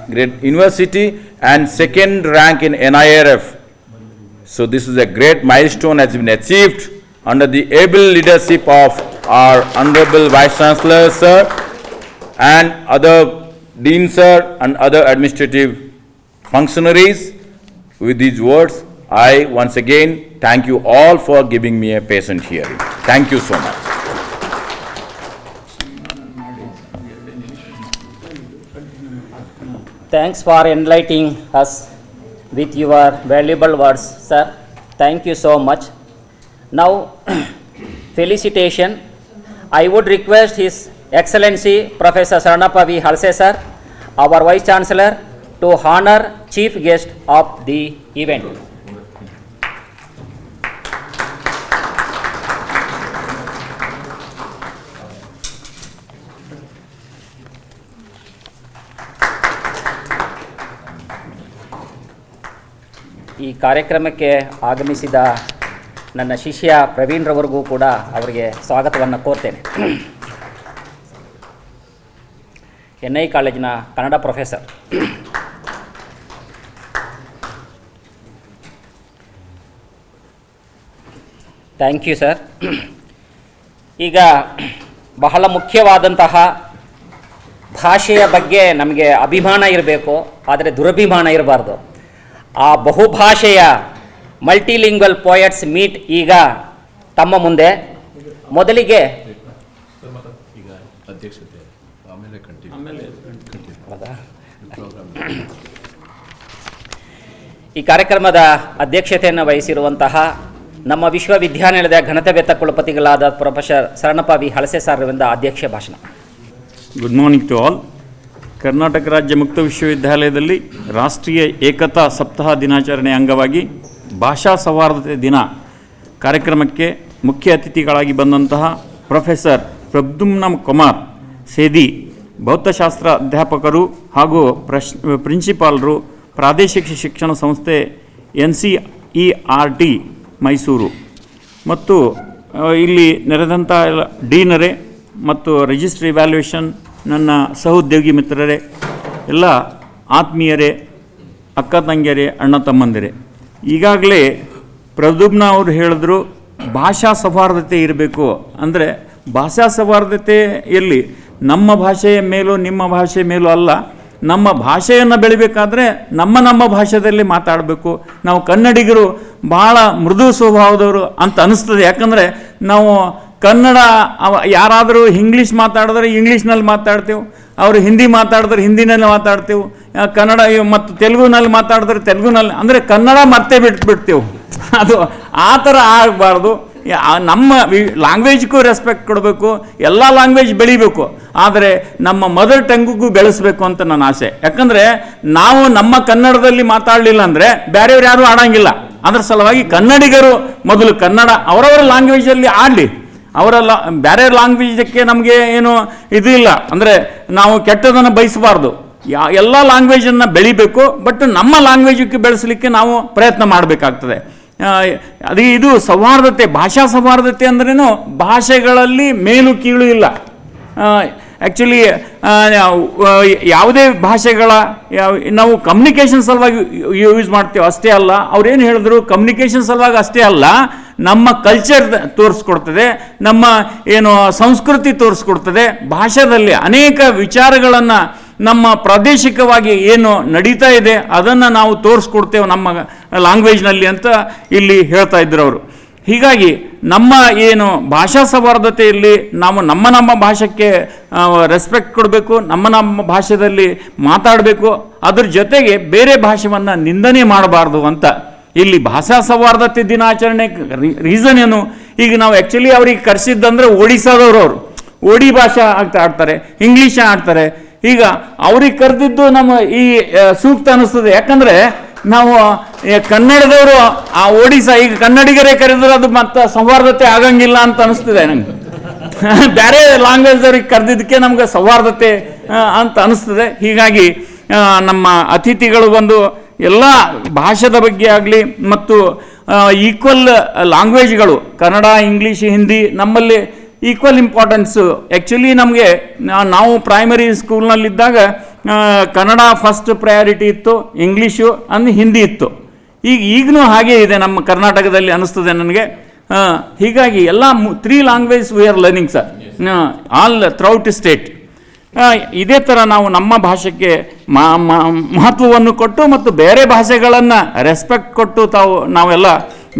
grade university, and second rank in NIRF. So this is a great milestone has been achieved under the able leadership of our Honorable Vice Chancellor, sir, and other Dean, sir, and other administrative functionaries. With these words, I once again thank you all for giving me a patient hearing. Thank you so much. Thanks for enlightening us with your valuable words, sir. Thank you so much. Now, felicitation. I would request His Excellency Professor Saranappa V. Halse, sir, our Vice Chancellor, to honor chief guest of the event. ಈ ಕಾರ್ಯಕ್ರಮಕ್ಕೆ ಆಗಮಿಸಿದ ನನ್ನ ಶಿಷ್ಯ ಪ್ರವೀಣ್ ರವರಿಗೂ ಕೂಡ ಅವರಿಗೆ ಸ್ವಾಗತವನ್ನು ಕೋರ್ತೇನೆ. NI ಕಾಲೇಜಿನ Kannada professor. Thank you sir. ಈಗ ಬಹಳ ಮುಖ್ಯವಾದಂತಹ ಭಾಷೆಯ ಬಗ್ಗೆ ನಮಗೆ ಅಭಿಮಾನ ಇರಬೇಕು, ಆದರೆ ದುರಭಿಮಾನ ಇರಬಾರ್ದು. ಆ ಬಹುಭಾಷೆಯ ಮಲ್ಟಿಲಿಂಗ್ವಲ್ ಪೋಯಟ್ಸ್ ಮೀಟ್ ಈಗ ತಮ್ಮ ಮುಂದೆ. ಮೊದಲಿಗೆ ಈ ಕಾರ್ಯಕ್ರಮದ ಅಧ್ಯಕ್ಷತೆಯನ್ನು ವಹಿಸಿರುವಂತಹ ನಮ್ಮ ವಿಶ್ವವಿದ್ಯಾನಿಲಯದ ಘನತೆವೆತ್ತ ಕುಲಪತಿಗಳಾದ ಪ್ರೊಫೆಸರ್ ಶರಣಪ್ಪ ವಿ ಹಳಸೆ ಸಾರ್ರಿಂದ ಅಧ್ಯಕ್ಷ ಭಾಷಣ. Good morning to all. Karnataka ರಾಜ್ಯ ಮುಕ್ತ ವಿಶ್ವವಿದ್ಯಾಲಯದಲ್ಲಿ ರಾಷ್ಟ್ರೀಯ ಏಕತಾ ಸಪ್ತಾಹ ದಿನಾಚರಣೆ ಅಂಗವಾಗಿ ಭಾಷಾ ಸೌಹಾರ್ದತೆ ದಿನ ಕಾರ್ಯಕ್ರಮಕ್ಕೆ ಮುಖ್ಯ ಅತಿಥಿಗಳಾಗಿ ಬಂದಂತಹ ಪ್ರೊಫೆಸರ್ ಪ್ರದ್ಯುಮ್ನ ಕುಮಾರ್ ಸೇದಿ, ಭೌತಶಾಸ್ತ್ರ ಅಧ್ಯಾಪಕರು ಹಾಗೂ ಪ್ರಿನ್ಸಿಪಾಲರು, ಪ್ರಾದೇಶಿಕ ಶಿಕ್ಷಣ ಸಂಸ್ಥೆ NCERT ಮೈಸೂರು, ಮತ್ತು ಇಲ್ಲಿ ನೆರೆದಂಥ ಡೀನರೇ ಮತ್ತು ರಿಜಿಸ್ಟ್ರಿ ಇವ್ಯಾಲ್ಯೂಯೇಷನ್ ನನ್ನ ಸಹೋದ್ಯೋಗಿ ಮಿತ್ರರೇ, ಎಲ್ಲ ಆತ್ಮೀಯರೇ, ಅಕ್ಕ ತಂಗಿಯರೇ, ಅಣ್ಣ ತಮ್ಮಂದಿರೇ, ಈಗಾಗಲೇ ಪ್ರದ್ಯುಮ್ನ ಅವರು ಹೇಳಿದ್ರು ಭಾಷಾ ಸೌಹಾರ್ದತೆ ಇರಬೇಕು. ಅಂದರೆ ಭಾಷಾ ಸೌಹಾರ್ದತೆಯಲ್ಲಿ ನಮ್ಮ ಭಾಷೆಯ ಮೇಲೂ ನಿಮ್ಮ ಭಾಷೆಯ ಮೇಲೂ ಅಲ್ಲ, ನಮ್ಮ ಭಾಷೆಯನ್ನು ಬೆಳಿಬೇಕಾದ್ರೆ ನಮ್ಮ ಭಾಷೆಯಲ್ಲಿ ಮಾತಾಡಬೇಕು. ನಾವು ಕನ್ನಡಿಗರು ಭಾಳ ಮೃದು ಸ್ವಭಾವದವರು ಅಂತ ಅನಿಸ್ತದೆ. ಯಾಕಂದರೆ ನಾವು ಕನ್ನಡ ಯಾರಾದರೂ ಇಂಗ್ಲೀಷ್ ಮಾತಾಡಿದ್ರೆ ಇಂಗ್ಲೀಷ್ನಲ್ಲಿ ಮಾತಾಡ್ತೇವೆ, ಅವರು ಹಿಂದಿ ಮಾತಾಡಿದ್ರೆ ಹಿಂದಿನಲ್ಲಿ ಮಾತಾಡ್ತೇವೆ, ಕನ್ನಡ ಮತ್ತು ತೆಲುಗುನಲ್ಲಿ ಮಾತಾಡಿದ್ರೆ ತೆಲುಗುನಲ್ಲಿ, ಅಂದರೆ ಕನ್ನಡ ಮತ್ತೆ ಬಿಟ್ಬಿಡ್ತೇವೆ. ಅದು ಆ ಥರ ಆಗಬಾರ್ದು. ನಮ್ಮ ಲ್ಯಾಂಗ್ವೇಜ್ಗೂ ರೆಸ್ಪೆಕ್ಟ್ ಕೊಡಬೇಕು, ಎಲ್ಲ ಲ್ಯಾಂಗ್ವೇಜ್ ಬೆಳಿಬೇಕು, ಆದರೆ ನಮ್ಮ ಮದರ್ ಟಂಗಿಗೂ ಬೆಳೆಸಬೇಕು ಅಂತ ನನ್ನ ಆಸೆ. ಯಾಕಂದರೆ ನಾವು ನಮ್ಮ ಕನ್ನಡದಲ್ಲಿ ಮಾತಾಡಲಿಲ್ಲ ಅಂದರೆ ಬೇರೆಯವ್ರು ಯಾರೂ ಆಡೋಂಗಿಲ್ಲ. ಅದರ ಸಲುವಾಗಿ ಕನ್ನಡಿಗರು ಮೊದಲು ಕನ್ನಡ ಅವರವರ ಲ್ಯಾಂಗ್ವೇಜಲ್ಲಿ ಆಡಲಿ. ಅವರೆಲ್ಲ ಬೇರೆ ಲ್ಯಾಂಗ್ವೇಜಕ್ಕೆ ನಮಗೆ ಏನು ಇದು ಇಲ್ಲ, ಅಂದರೆ ನಾವು ಕೆಟ್ಟದನ್ನು ಬಯಸಬಾರ್ದು. ಎಲ್ಲ ಲ್ಯಾಂಗ್ವೇಜನ್ನು ಬೆಳಿಬೇಕು, ಬಟ್ ನಮ್ಮ ಲ್ಯಾಂಗ್ವೇಜಕ್ಕೆ ಬೆಳೆಸಲಿಕ್ಕೆ ನಾವು ಪ್ರಯತ್ನ ಮಾಡಬೇಕಾಗ್ತದೆ. ಇದು ಸೌಹಾರ್ದತೆ, ಭಾಷಾ ಸೌಹಾರ್ದತೆ ಅಂದ್ರೇನು ಭಾಷೆಗಳಲ್ಲಿ ಮೇಲು ಕೀಳು ಇಲ್ಲ. ಆ್ಯಕ್ಚುಲಿ ಯಾವುದೇ ಭಾಷೆಗಳ ನಾವು ಕಮ್ಯುನಿಕೇಷನ್ ಸಲುವಾಗಿ ಯೂಸ್ ಮಾಡ್ತೇವೆ ಅಷ್ಟೇ ಅಲ್ಲ. ಅವ್ರೇನು ಹೇಳಿದ್ರು, ಕಮ್ಯುನಿಕೇಷನ್ ಸಲುವಾಗಿ ಅಷ್ಟೇ ಅಲ್ಲ, ನಮ್ಮ ಕಲ್ಚರ್ ತೋರಿಸ್ಕೊಡ್ತದೆ, ನಮ್ಮ ಏನು ಸಂಸ್ಕೃತಿ ತೋರಿಸ್ಕೊಡ್ತದೆ. ಭಾಷೆಯಲ್ಲಿ ಅನೇಕ ವಿಚಾರಗಳನ್ನು ನಮ್ಮ ಪ್ರಾದೇಶಿಕವಾಗಿ ಏನು ನಡೀತಾ ಇದೆ ಅದನ್ನು ನಾವು ತೋರಿಸ್ಕೊಡ್ತೇವೆ ನಮ್ಮ ಲ್ಯಾಂಗ್ವೇಜ್ನಲ್ಲಿ ಅಂತ ಇಲ್ಲಿ ಹೇಳ್ತಾ ಇದ್ರು ಅವರು. ಹೀಗಾಗಿ ನಮ್ಮ ಏನು ಭಾಷಾ ಸೌಹಾರ್ದತೆಯಲ್ಲಿ ನಾವು ನಮ್ಮ ಭಾಷೆಗೆ ರೆಸ್ಪೆಕ್ಟ್ ಕೊಡಬೇಕು, ನಮ್ಮ ಭಾಷೆಯಲ್ಲಿ ಮಾತಾಡಬೇಕು. ಅದ್ರ ಜೊತೆಗೆ ಬೇರೆ ಭಾಷೆಯನ್ನು ನಿಂದನೆ ಮಾಡಬಾರ್ದು ಅಂತ ಇಲ್ಲಿ ಭಾಷಾ ಸೌಹಾರ್ದತೆ ದಿನಾಚರಣೆ ರೀಸನ್ ಏನು, ಈಗ ನಾವು ಆ್ಯಕ್ಚುಲಿ ಅವ್ರಿಗೆ ಕರೆಸಿದ್ದಂದ್ರೆ ಒಡಿಸ್ಸಾದವರು, ಅವರು ಓಡಿ ಭಾಷೆ ಆಡ್ತಾರೆ, ಇಂಗ್ಲೀಷ ಆಡ್ತಾರೆ. ಈಗ ಅವ್ರಿಗೆ ಕರೆದಿದ್ದು ನಮ್ಮ ಈ ಸೂಕ್ತ ಅನ್ನಿಸ್ತದೆ. ಯಾಕಂದರೆ ನಾವು ಕನ್ನಡದವರು ಆ ಒಡಿಸ್ಸಾ, ಈಗ ಕನ್ನಡಿಗರೇ ಕರೆದ್ರೆ ಅದು ಮತ್ತೆ ಸೌಹಾರ್ದತೆ ಆಗಂಗಿಲ್ಲ ಅಂತ ಅನಿಸ್ತದೆ ನನಗೆ. ಬೇರೆ ಲ್ಯಾಂಗ್ವೇಜ್ ಅವ್ರಿಗೆ ಕರೆದಿದ್ದಕ್ಕೆ ನಮ್ಗೆ ಸೌಹಾರ್ದತೆ ಅಂತ ಅನಿಸ್ತದೆ. ಹೀಗಾಗಿ ನಮ್ಮ ಅತಿಥಿಗಳು ಬಂದು ಎಲ್ಲ ಭಾಷೆದ ಬಗ್ಗೆ ಆಗಲಿ ಮತ್ತು ಈಕ್ವಲ್ ಲ್ಯಾಂಗ್ವೇಜ್ಗಳು ಕನ್ನಡ, ಇಂಗ್ಲೀಷ್, ಹಿಂದಿ ನಮ್ಮಲ್ಲಿ ಈಕ್ವಲ್ ಇಂಪಾರ್ಟೆನ್ಸು. ಆ್ಯಕ್ಚುಲಿ ನಮಗೆ ನಾವು ಪ್ರೈಮರಿ ಸ್ಕೂಲ್ನಲ್ಲಿದ್ದಾಗ ಕನ್ನಡ ಫಸ್ಟ್ ಪ್ರಯಾರಿಟಿ ಇತ್ತು, ಇಂಗ್ಲೀಷು ಅಂದು ಹಿಂದಿ ಇತ್ತು. ಈಗಲೂ ಹಾಗೇ ಇದೆ ನಮ್ಮ ಕರ್ನಾಟಕದಲ್ಲಿ ಅನ್ನಿಸ್ತದೆ ನನಗೆ. ಹೀಗಾಗಿ ಎಲ್ಲ 3 language we are learning sir, all throughout state. ಇದೇ ಥರ ನಾವು ನಮ್ಮ ಭಾಷೆಗೆ ಮಹತ್ವವನ್ನು ಕೊಟ್ಟು ಮತ್ತು ಬೇರೆ ಭಾಷೆಗಳನ್ನು ರೆಸ್ಪೆಕ್ಟ್ ಕೊಟ್ಟು ನಾವೆಲ್ಲ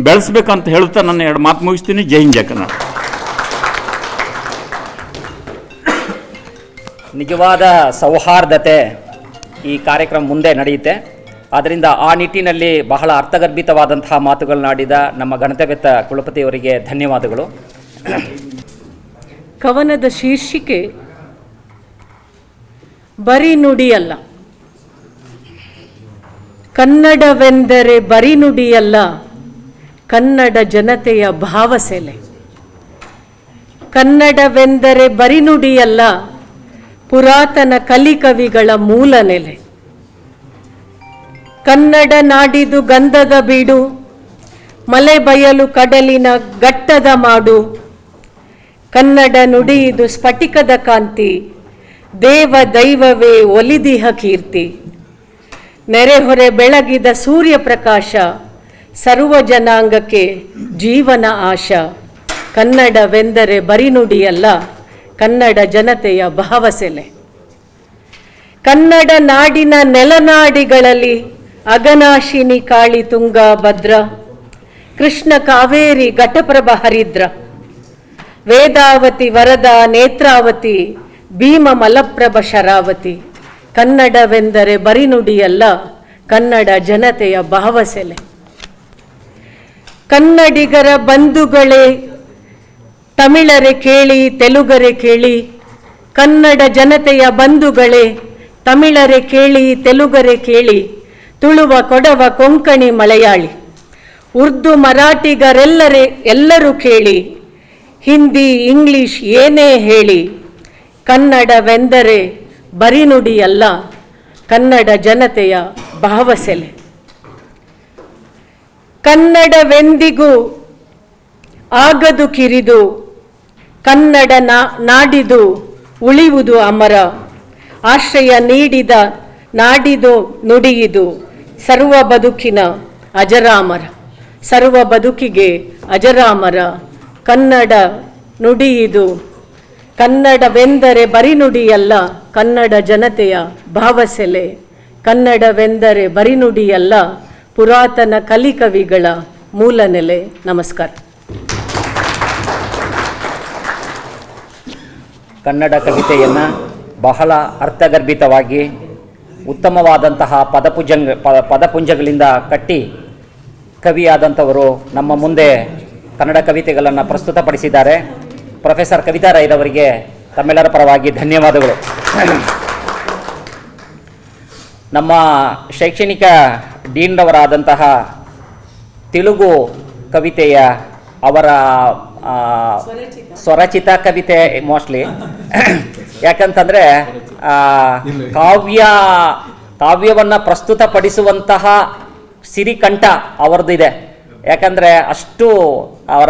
ಬೆಳೆಸ್ಬೇಕಂತ ಹೇಳ್ತಾ ನನ್ನ 2 ಮಾತು ಮುಗಿಸ್ತೀನಿ. ಜೈ ಹಿಂದ್, ಜೈ ಕನ್ನಡ. ನಿಜವಾದ ಸೌಹಾರ್ದತೆ ಈ ಕಾರ್ಯಕ್ರಮ ಮುಂದೆ ನಡೆಯುತ್ತೆ. ಆದ್ದರಿಂದ ಆ ನಿಟ್ಟಿನಲ್ಲಿ ಬಹಳ ಅರ್ಥಗರ್ಭಿತವಾದಂತಹ ಮಾತುಗಳನ್ನಾಡಿದ ನಮ್ಮ ಗಣತವ್ಯತ ಕುಲಪತಿಯವರಿಗೆ ಧನ್ಯವಾದಗಳು. ಕವನದ ಶೀರ್ಷಿಕೆ ಬರಿ ನುಡಿಯಲ್ಲ. ಕನ್ನಡವೆಂದರೆ ಬರಿ ನುಡಿಯಲ್ಲ, ಕನ್ನಡ ಜನತೆಯ ಭಾವಸೆಲೆ. ಕನ್ನಡವೆಂದರೆ ಬರಿ ನುಡಿಯಲ್ಲ, ಪುರಾತನ ಕಲಿಕವಿಗಳ ಮೂಲ ನೆಲೆ. ಕನ್ನಡ ನಾಡಿದು ಗಂಧದ ಬೀಡು, ಮಲೆ ಬಯಲು ಕಡಲಿನ ಘಟ್ಟದ ಮಾಡು. ಕನ್ನಡ ನುಡಿಯಿದು ಸ್ಫಟಿಕದ ಕಾಂತಿ, ದೇವ ದೈವವೇ ಒಲಿದಿಹ ಕೀರ್ತಿ. ನೆರೆಹೊರೆ ಬೆಳಗಿದ ಸೂರ್ಯ ಪ್ರಕಾಶ, ಸರ್ವ ಜನಾಂಗಕ್ಕೆ ಜೀವನ ಆಶಾ. ಕನ್ನಡವೆಂದರೆ ಬರಿ ನುಡಿಯಲ್ಲ, ಕನ್ನಡ ಜನತೆಯ ಭಾವಸೆಲೆ. ಕನ್ನಡ ನಾಡಿನ ನೆಲನಾಡಿಗಳಲ್ಲಿ ಅಗನಾಶಿನಿ ಕಾಳಿ ತುಂಗಾ ಭದ್ರ, ಕೃಷ್ಣ ಕಾವೇರಿ ಘಟಪ್ರಭ ಹರಿದ್ರ, ವೇದಾವತಿ ವರದಾ ನೇತ್ರಾವತಿ, ಭೀಮ ಮಲಪ್ರಭ ಶರಾವತಿ. ಕನ್ನಡವೆಂದರೆ ಬರಿ ನುಡಿಯಲ್ಲ, ಕನ್ನಡ ಜನತೆಯ ಭಾವಸೆಲೆ. ಕನ್ನಡಿಗರ ಬಂಧುಗಳೇ ತಮಿಳರೆ ಕೇಳಿ, ತೆಲುಗರೆ ಕೇಳಿ. ಕನ್ನಡ ಜನತೆಯ ಬಂಧುಗಳೇ ತಮಿಳರೆ ಕೇಳಿ, ತೆಲುಗರೆ ಕೇಳಿ. ತುಳುವ, ಕೊಡವ, ಕೊಂಕಣಿ, ಮಲಯಾಳಿ, ಉರ್ದು, ಎಲ್ಲರೂ ಕೇಳಿ. ಹಿಂದಿ, ಇಂಗ್ಲಿಷ್ ಏನೇ ಹೇಳಿ, ಕನ್ನಡವೆಂದರೆ ಬರಿ ನುಡಿಯಲ್ಲ, ಕನ್ನಡ ಜನತೆಯ ಭಾವಸೆಲೆ. ಕನ್ನಡವೆಂದಿಗೂ ಆಗದು ಕಿರಿದು, ಕನ್ನಡ ನಾಡಿದು ಉಳಿಯುವುದು ಅಮರ. ಆಶ್ರಯ ನೀಡಿದ ನಾಡಿದು ನುಡಿಯಿದು ಸರ್ವ ಬದುಕಿನ ಅಜರಾಮರ. ಸರ್ವ ಬದುಕಿಗೆ ಅಜರಾಮರ. ಕನ್ನಡ ನುಡಿಯಿದು. ಕನ್ನಡವೆಂದರೆ ಬರಿ ನುಡಿಯಲ್ಲ, ಕನ್ನಡ ಜನತೆಯ ಭಾವಸೆಲೆ. ಕನ್ನಡವೆಂದರೆ ಬರಿ ನುಡಿಯಲ್ಲ, ಪುರಾತನ ಕಲಿಕವಿಗಳ ಮೂಲ ನೆಲೆ. ನಮಸ್ಕಾರ. ಕನ್ನಡ ಕವಿತೆಯನ್ನು ಬಹಳ ಅರ್ಥಗರ್ಭಿತವಾಗಿ ಉತ್ತಮವಾದಂತಹ ಪದಪುಂಜಗಳಿಂದ ಕಟ್ಟಿ ಕವಿಯಾದಂಥವರು ನಮ್ಮ ಮುಂದೆ ಕನ್ನಡ ಕವಿತೆಗಳನ್ನು ಪ್ರಸ್ತುತಪಡಿಸಿದ್ದಾರೆ. ಪ್ರೊಫೆಸರ್ ಕವಿತಾ ರೈರವರಿಗೆ ತಮ್ಮೆಲ್ಲರ ಪರವಾಗಿ ಧನ್ಯವಾದಗಳು. ನಮ್ಮ ಶೈಕ್ಷಣಿಕ ಡೀನ್ರವರಾದಂತಹ ತೆಲುಗು ಕವಿತೆಯ ಅವರ ಸ್ವರಚಿತ ಕವಿತೆ ಮೋಸ್ಟ್ಲಿ, ಯಾಕಂತಂದರೆ ಕಾವ್ಯವನ್ನು ಪ್ರಸ್ತುತಪಡಿಸುವಂತಹ ಸಿರಿಕಂಠ ಅವರದ್ದಿದೆ. ಯಾಕಂದರೆ ಅಷ್ಟು ಅವರ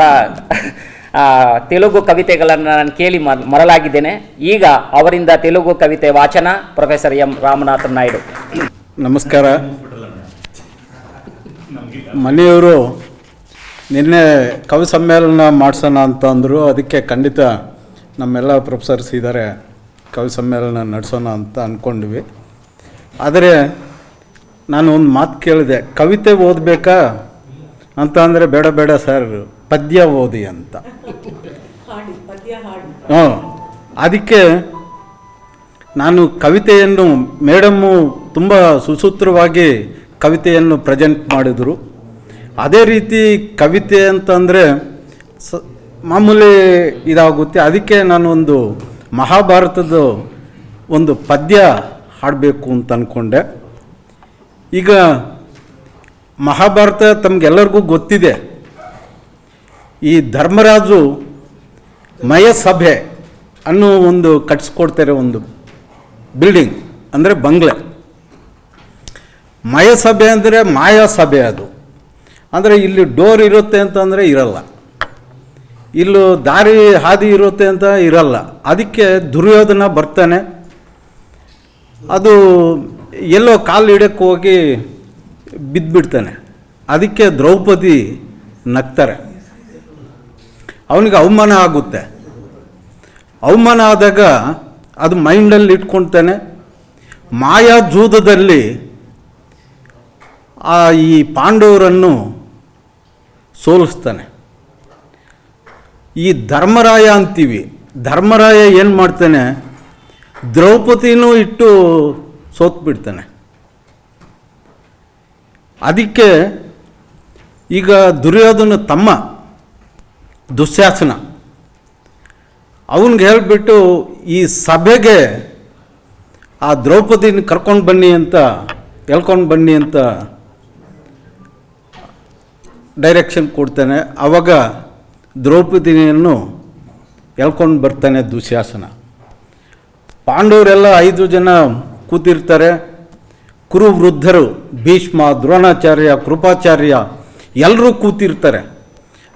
ತೆಲುಗು ಕವಿತೆಗಳನ್ನು ನಾನು ಕೇಳಿ ಮರಳಾಗಿದ್ದೇನೆ. ಈಗ ಅವರಿಂದ ತೆಲುಗು ಕವಿತೆ ವಾಚನ ಪ್ರೊಫೆಸರ್ ಎಂ ರಾಮನಾಥನ್ ನಾಯ್ಡು. ನಮಸ್ಕಾರ. ಮನೆಯವರು ನಿನ್ನೆ ಕವಿ ಸಮ್ಮೇಳನ ಮಾಡಿಸೋಣ ಅಂತ ಅಂದರು. ಅದಕ್ಕೆ ಖಂಡಿತ ನಮ್ಮೆಲ್ಲ ಪ್ರೊಫೆಸರ್ಸ್ ಇದ್ದಾರೆ, ಕವಿ ಸಮ್ಮೇಳನ ನಡೆಸೋಣ ಅಂತ ಅಂದ್ಕೊಂಡ್ವಿ. ಆದರೆ ನಾನು ಒಂದು ಮಾತು ಕೇಳಿದೆ, ಕವಿತೆ ಓದಬೇಕಾ ಅಂತ ಅಂದರೆ ಬೇಡ ಬೇಡ ಸರ್, ಪದ್ಯ ಓದಿ ಅಂತ. ಅದಕ್ಕೆ ನಾನು ಕವಿತೆಯನ್ನು, ಮೇಡಮ್ಮು ತುಂಬ ಸುಸೂತ್ರವಾಗಿ ಕವಿತೆಯನ್ನು ಪ್ರೆಸೆಂಟ್ ಮಾಡಿದರು. ಅದೇ ರೀತಿ ಕವಿತೆ ಅಂತಂದರೆ ಮಾಮೂಲಿ ಇದಾಗುತ್ತೆ. ಅದಕ್ಕೆ ನಾನು ಒಂದು ಮಹಾಭಾರತದ ಒಂದು ಪದ್ಯ ಹಾಡಬೇಕು ಅಂತ ಅಂದ್ಕೊಂಡೆ. ಈಗ ಮಹಾಭಾರತ ತಮಗೆಲ್ಲರಿಗೂ ಗೊತ್ತಿದೆ. ಈ ಧರ್ಮರಾಜು ಮಯಸಭೆ ಅನ್ನೋ ಒಂದು ಕಟ್ಸ್ಕೊಡ್ತಾರೆ, ಒಂದು ಬಿಲ್ಡಿಂಗ್ ಅಂದರೆ ಬಂಗ್ಲೆ. ಮಯಸಭೆ ಅಂದರೆ ಮಾಯಾಸಭೆ. ಅದು ಅಂದರೆ ಇಲ್ಲಿ ಡೋರ್ ಇರುತ್ತೆ ಅಂತಂದರೆ ಇರಲ್ಲ, ಇಲ್ಲೂ ದಾರಿ ಹಾದಿ ಇರುತ್ತೆ ಅಂತ ಇರಲ್ಲ. ಅದಕ್ಕೆ ದುರ್ಯೋಧನ ಬರ್ತಾನೆ, ಅದು ಎಲ್ಲೋ ಕಾಲು ಇಡಕ್ಕೆ ಹೋಗಿ ಬಿದ್ದುಬಿಡ್ತಾನೆ. ಅದಕ್ಕೆ ದ್ರೌಪದಿ ನಗ್ತಾರೆ, ಅವನಿಗೆ ಅವಮಾನ ಆಗುತ್ತೆ. ಅವಮಾನ ಆದಾಗ ಅದು ಮೈಂಡಲ್ಲಿ ಇಟ್ಕೊಳ್ತಾನೆ. ಮಾಯಾ ಜೂದದಲ್ಲಿ ಈ ಪಾಂಡವರನ್ನು ಸೋಲಿಸ್ತಾನೆ. ಈ ಧರ್ಮರಾಯ ಅಂತೀವಿ, ಧರ್ಮರಾಯ ಏನು ಮಾಡ್ತಾನೆ, ದ್ರೌಪದಿನೂ ಇಟ್ಟು ಸೋತ್ಬಿಡ್ತಾನೆ. ಅದಕ್ಕೆ ಈಗ ದುರ್ಯೋಧನ ತಮ್ಮ ದುಶ್ಯಾಸನ ಅವನಿಗೆ ಹೇಳಿಬಿಟ್ಟು ಈ ಸಭೆಗೆ ಆ ದ್ರೌಪದಿನ ಕರ್ಕೊಂಡು ಬನ್ನಿ ಅಂತ, ಎಳ್ಕೊಂಡು ಬನ್ನಿ ಅಂತ ಡೈರೆಕ್ಷನ್ ಕೊಡ್ತಾನೆ. ಆವಾಗ ದ್ರೌಪದಿಯನ್ನು ಎಳ್ಕೊಂಡು ಬರ್ತಾನೆ ದುಶ್ಯಾಸನ. ಪಾಂಡವರೆಲ್ಲ 5 ಜನ ಕೂತಿರ್ತಾರೆ. ಕುರುವೃದ್ಧರು ಭೀಷ್ಮ, ದ್ರೋಣಾಚಾರ್ಯ, ಕೃಪಾಚಾರ್ಯ ಎಲ್ಲರೂ ಕೂತಿರ್ತಾರೆ.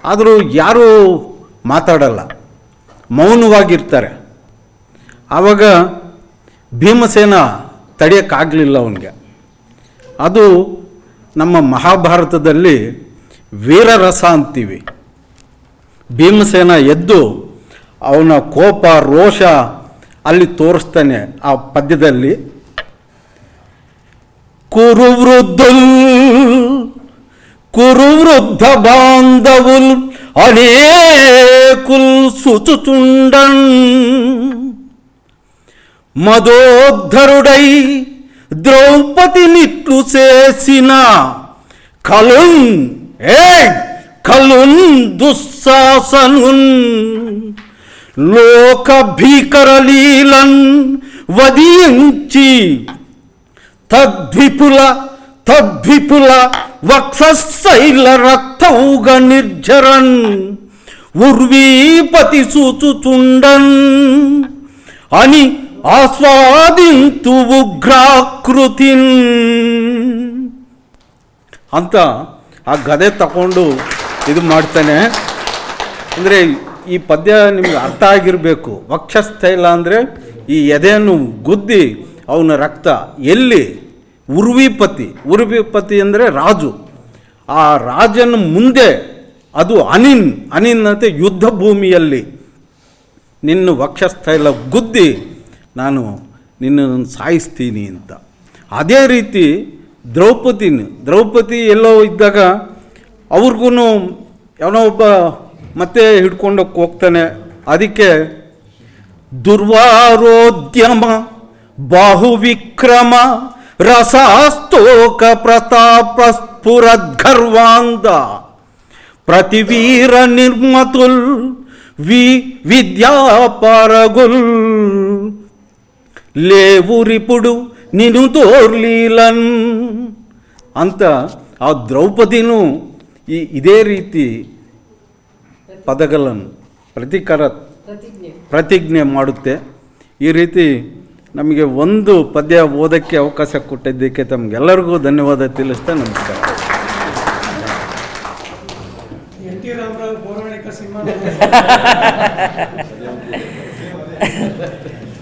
ಆದರೂ ಯಾರೂ ಮಾತಾಡಲ್ಲ, ಮೌನವಾಗಿರ್ತಾರೆ. ಆವಾಗ ಭೀಮಸೇನ ತಡೆಯೋಕ್ಕಾಗಲಿಲ್ಲ ಅವನಿಗೆ. ಅದು ನಮ್ಮ ಮಹಾಭಾರತದಲ್ಲಿ ವೀರರಸ ಅಂತೀವಿ. ಭೀಮಸೇನ ಎದ್ದು ಅವನ ಕೋಪ ರೋಷ ಅಲ್ಲಿ ತೋರಿಸ್ತಾನೆ ಆ ಪದ್ಯದಲ್ಲಿ. ಕುರುವೃದ್ಧ ಬಾಂಧವುಲ್ ಅನೇಕುಲ್ ಸುಚುಚುಂಡನ್ మదోద్ధరుడై ద్రౌపది నిట్లు చేసిన కలున్ దుశ్శాసనున్ లోక భీకరలీలన్ వదించి తద్విపుల వక్షశైల రక్తౌగ నిర్జరన్ ఉర్వీపతి సూచుచుండన్ అని ಆಸ್ವಾದಿಂತು ಉಗ್ರಾಕೃತಿನ್ ಅಂತ ಆ ಗದೆ ತಗೊಂಡು ಇದು ಮಾಡ್ತಾನೆ. ಅಂದರೆ ಈ ಪದ್ಯ ನಿಮ್ಗೆ ಅರ್ಥ ಆಗಿರಬೇಕು. ವಕ್ಷಸ್ಥೈಲ ಅಂದರೆ ಈ ಎದೆಯನ್ನು ಗುದ್ದಿ ಅವನ ರಕ್ತ ಎಲ್ಲಿ ಉರ್ವಿಪತಿ ಅಂದರೆ ರಾಜು, ಆ ರಾಜನ ಮುಂದೆ ಅದು ಅನಿನ್ ಅಂತ ಯುದ್ಧ ಭೂಮಿಯಲ್ಲಿ ನಿನ್ನ ವಕ್ಷಸ್ಥೈಲ ಗುದ್ದಿ ನಾನು ನಿನ್ನನ್ನು ಸಾಯಿಸ್ತೀನಿ ಅಂತ. ಅದೇ ರೀತಿ ದ್ರೌಪದಿ ಎಲ್ಲೋ ಇದ್ದಾಗ ಅವ್ರಿಗೂ ಯಾವನೋ ಒಬ್ಬ ಮತ್ತೆ ಹಿಡ್ಕೊಂಡೋಗಿ ಹೋಗ್ತಾನೆ. ಅದಕ್ಕೆ ದುರ್ವಾರೋದ್ಯಮ ಬಾಹುವಿಕ್ರಮ ರಸಾಸ್ತೋಕ ಪ್ರತಾಪ ಸ್ಫುರದ್ಗರ್ವಾಂದ ಪ್ರತಿವೀರ ನಿರ್ಮತುಲ್ ವಿದ್ಯಾಪಾರಗುಲ್ ಲೇವುರಿಪುಡು ನೀನು ತೋರ್ಲೀಲನ್ ಅಂತ ಆ ದ್ರೌಪದಿನೂ ಇದೇ ರೀತಿ ಪದಗಳನ್ನು ಪ್ರತಿಜ್ಞೆ ಮಾಡುತ್ತೆ. ಈ ರೀತಿ ನಮಗೆ ಒಂದು ಪದ್ಯ ಓದೋಕ್ಕೆ ಅವಕಾಶ ಕೊಟ್ಟಿದ್ದಕ್ಕೆ ತಮಗೆಲ್ಲರಿಗೂ ಧನ್ಯವಾದ ತಿಳಿಸ್ತಾ ನಮಸ್ಕಾರ.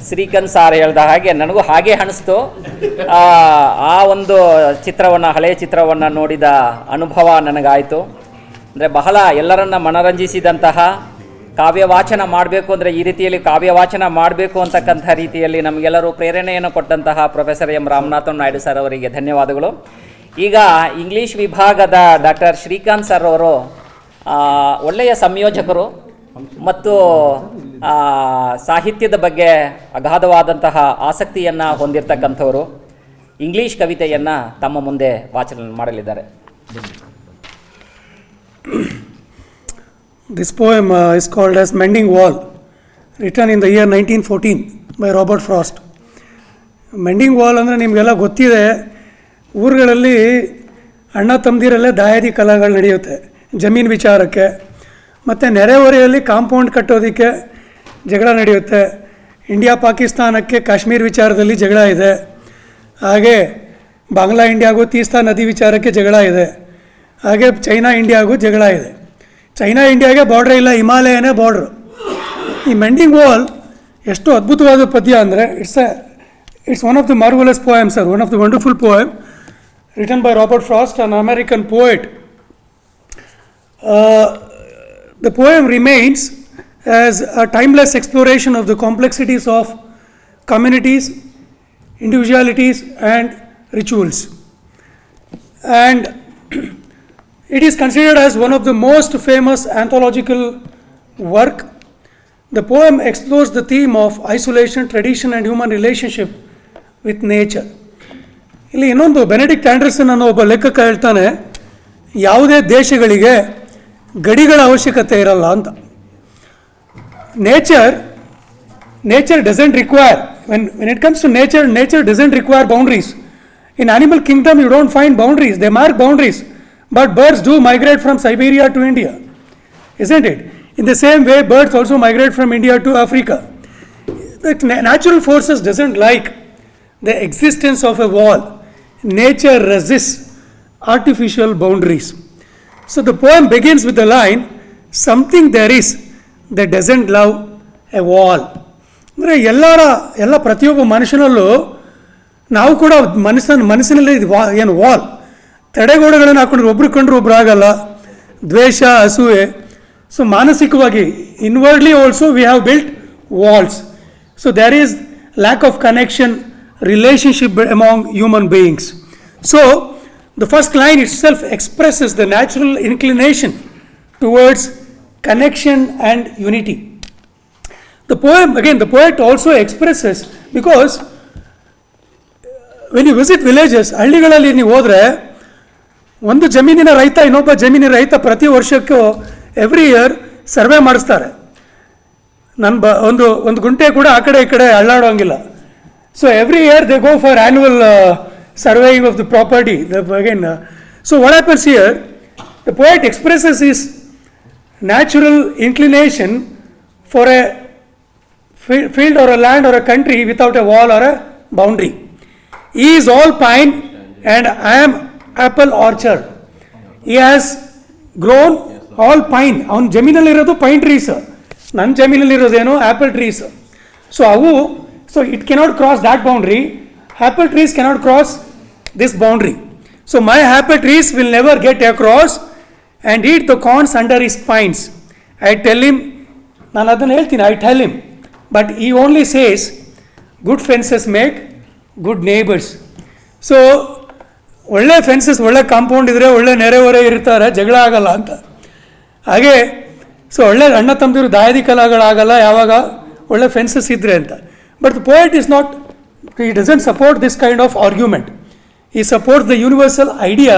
ಶ್ರೀಕಾಂತ್ ಸಾರ್ ಹೇಳ್ದ ಹಾಗೆ ನನಗೂ ಹಾಗೆ ಅನಿಸ್ತು. ಆ ಒಂದು ಚಿತ್ರವನ್ನು, ಹಳೆಯ ಚಿತ್ರವನ್ನು ನೋಡಿದ ಅನುಭವ ನನಗಾಯಿತು. ಅಂದರೆ ಬಹಳ ಎಲ್ಲರನ್ನ ಮನರಂಜಿಸಿದಂತಹ, ಕಾವ್ಯವಾಚನ ಮಾಡಬೇಕು ಅಂದರೆ ಈ ರೀತಿಯಲ್ಲಿ ಕಾವ್ಯವಾಚನ ಮಾಡಬೇಕು ಅಂತಕ್ಕಂಥ ರೀತಿಯಲ್ಲಿ ನಮಗೆಲ್ಲರೂ ಪ್ರೇರಣೆಯನ್ನು ಕೊಟ್ಟಂತಹ professor M Ramanathan Naidu sir ಅವರಿಗೆ ಧನ್ಯವಾದಗಳು. ಈಗ ಇಂಗ್ಲೀಷ್ ವಿಭಾಗದ ಡಾಕ್ಟರ್ ಶ್ರೀಕಾಂತ್ ಸರ್ ಅವರು ಒಳ್ಳೆಯ ಸಂಯೋಜಕರು ಮತ್ತು ಸಾಹಿತ್ಯದ ಬಗ್ಗೆ ಅಗಾಧವಾದಂತಹ ಆಸಕ್ತಿಯನ್ನು ಹೊಂದಿರತಕ್ಕಂಥವರು. ಇಂಗ್ಲೀಷ್ ಕವಿತೆಯನ್ನು ತಮ್ಮ ಮುಂದೆ ವಾಚನ ಮಾಡಲಿದ್ದಾರೆ. This poem is called as Mending Wall, written in the year 1914 by Robert Frost. ಮೆಂಡಿಂಗ್ wall ಅಂದರೆ ನಿಮಗೆಲ್ಲ ಗೊತ್ತಿದೆ, ಊರುಗಳಲ್ಲಿ ಅಣ್ಣ ತಮ್ಮದಿರಲ್ಲೇ ದಾಯಾದಿ ಕಲಾಗಳು ನಡೆಯುತ್ತೆ ಜಮೀನು ವಿಚಾರಕ್ಕೆ. ಮತ್ತು ನೆರೆಹೊರೆಯಲ್ಲಿ ಕಾಂಪೌಂಡ್ ಕಟ್ಟೋದಕ್ಕೆ ಜಗಳ ನಡೆಯುತ್ತೆ. ಇಂಡಿಯಾ ಪಾಕಿಸ್ತಾನಕ್ಕೆ ಕಾಶ್ಮೀರ್ ವಿಚಾರದಲ್ಲಿ ಜಗಳ ಇದೆ. ಹಾಗೆ ಬಾಂಗ್ಲಾ ಇಂಡಿಯಾಗೂ ತೀಸ್ತಾ ನದಿ ವಿಚಾರಕ್ಕೆ ಜಗಳ ಇದೆ. ಹಾಗೆ ಚೈನಾ ಇಂಡಿಯಾಗೂ ಜಗಳ ಇದೆ. ಚೈನಾ ಇಂಡಿಯಾಗೆ ಬಾರ್ಡ್ರೇ ಇಲ್ಲ, ಹಿಮಾಲಯನೇ ಬಾರ್ಡ್ರು. ಈ ಮೆಂಡಿಂಗ್ ವಾಲ್ ಎಷ್ಟು ಅದ್ಭುತವಾದ ಪದ್ಯ ಅಂದರೆ it's one of the marvellous poem sir, one of the wonderful poem written by Robert frost, an American poet. The poem remains as a timeless exploration of the complexities of communities, individualities and rituals. And it is considered as one of the most famous anthological work. The poem explores the theme of isolation, tradition and human relationship with nature. ಇಲ್ಲಿ ಇನ್ನೊಂದು ಬೆನೆಡಿಕ್ಟ್ ಆಂಡರ್ಸನ್ ಅನ್ನೋ ಒಬ್ಬ ಲೇಖಕ ಹೇಳ್ತಾನೆ, ಯಾವುದೇ ದೇಶಗಳಿಗೆ ಗಡಿಗಳ ಅವಶ್ಯಕತೆ ಇರಲ್ಲ ಅಂತ. Nature doesn't require, when it comes to nature doesn't require boundaries. In animal kingdom you don't find boundaries, they mark boundaries. But birds do migrate from Siberia to India, isn't it? In the same way, birds also migrate from India to Africa. The natural forces doesn't like the existence of a wall. Nature resists artificial boundaries. So the poem begins with the line, something there is that doesn't love a wall. ಅಂದರೆ ಎಲ್ಲ ಪ್ರತಿಯೊಬ್ಬ ಮನುಷ್ಯನಲ್ಲೂ ನಾವು ಕೂಡ ಮನಸ್ಸಿನಲ್ಲಿ ಏನು ವಾಲ್, ತಡೆಗೋಡೆಗಳನ್ನು ಹಾಕೊಂಡ್ರೆ ಒಬ್ರು ಕಂಡ್ರೆ ಒಬ್ರು ಆಗಲ್ಲ, ದ್ವೇಷ, ಅಸೂಯೆ. ಸೊ ಮಾನಸಿಕವಾಗಿ inwardly also we have built walls. So there is lack of connection, relationship among human beings. So the first line itself expresses the natural inclination towards connection and unity. The poet also expresses, because when you visit villages, ಹಳ್ಳಿಗಳಲ್ಲಿ ನೀವು ಹೋದರೆ ಒಂದು ಜಮೀನಿನ ರೈತ ಇನ್ನೊಬ್ಬ ಜಮೀನಿನ ರೈತ ಪ್ರತಿ ವರ್ಷಕ್ಕೂ ಎವ್ರಿ ಇಯರ್ ಸರ್ವೆ ಮಾಡಿಸ್ತಾರೆ. ಒಂದು ಗುಂಟೆ ಕೂಡ ಆ ಕಡೆ ಈ ಕಡೆ ಅಳ್ಳಾಡೋಂಗಿಲ್ಲ. So every year they go for annual surveying of the property. So what happens here, the poet expresses his natural inclination for a field or a land or a country without a wall or a boundary. He is all pine and I am apple orchard. He has grown all pine. ಅವನ ಜಮೀನಲ್ಲಿರೋದು ಪೈನ್ ಟ್ರೀಸ್, ನನ್ನ ಜಮೀನಲ್ಲಿರೋದೇನು apple trees. So So it cannot cross that boundary. Apple trees cannot cross this boundary. So my apple trees will never get across and eat the corns under his spines. I tell him, I tell him, but he only says, good fences make good neighbors. So ಒಳ್ಳೆ ಫೆನ್ಸಸ್, ಒಳ್ಳೆ ಕಾಂಪೌಂಡ್ ಇದ್ದರೆ ಒಳ್ಳೆ ನೆರೆಹೊರೆ ಇರ್ತಾರೆ, ಜಗಳ ಆಗಲ್ಲ ಅಂತ. ಹಾಗೆ ಸೊ ಒಳ್ಳೆ ಅಣ್ಣ ತಮ್ಮದಿರು ದಾಯಾದಿ ಕಲಾಗಳಾಗಲ್ಲ ಯಾವಾಗ ಒಳ್ಳೆ ಫೆನ್ಸಸ್ ಇದ್ದರೆ ಅಂತ. But the poet is not, he doesn't support this kind of argument. He supports the universal idea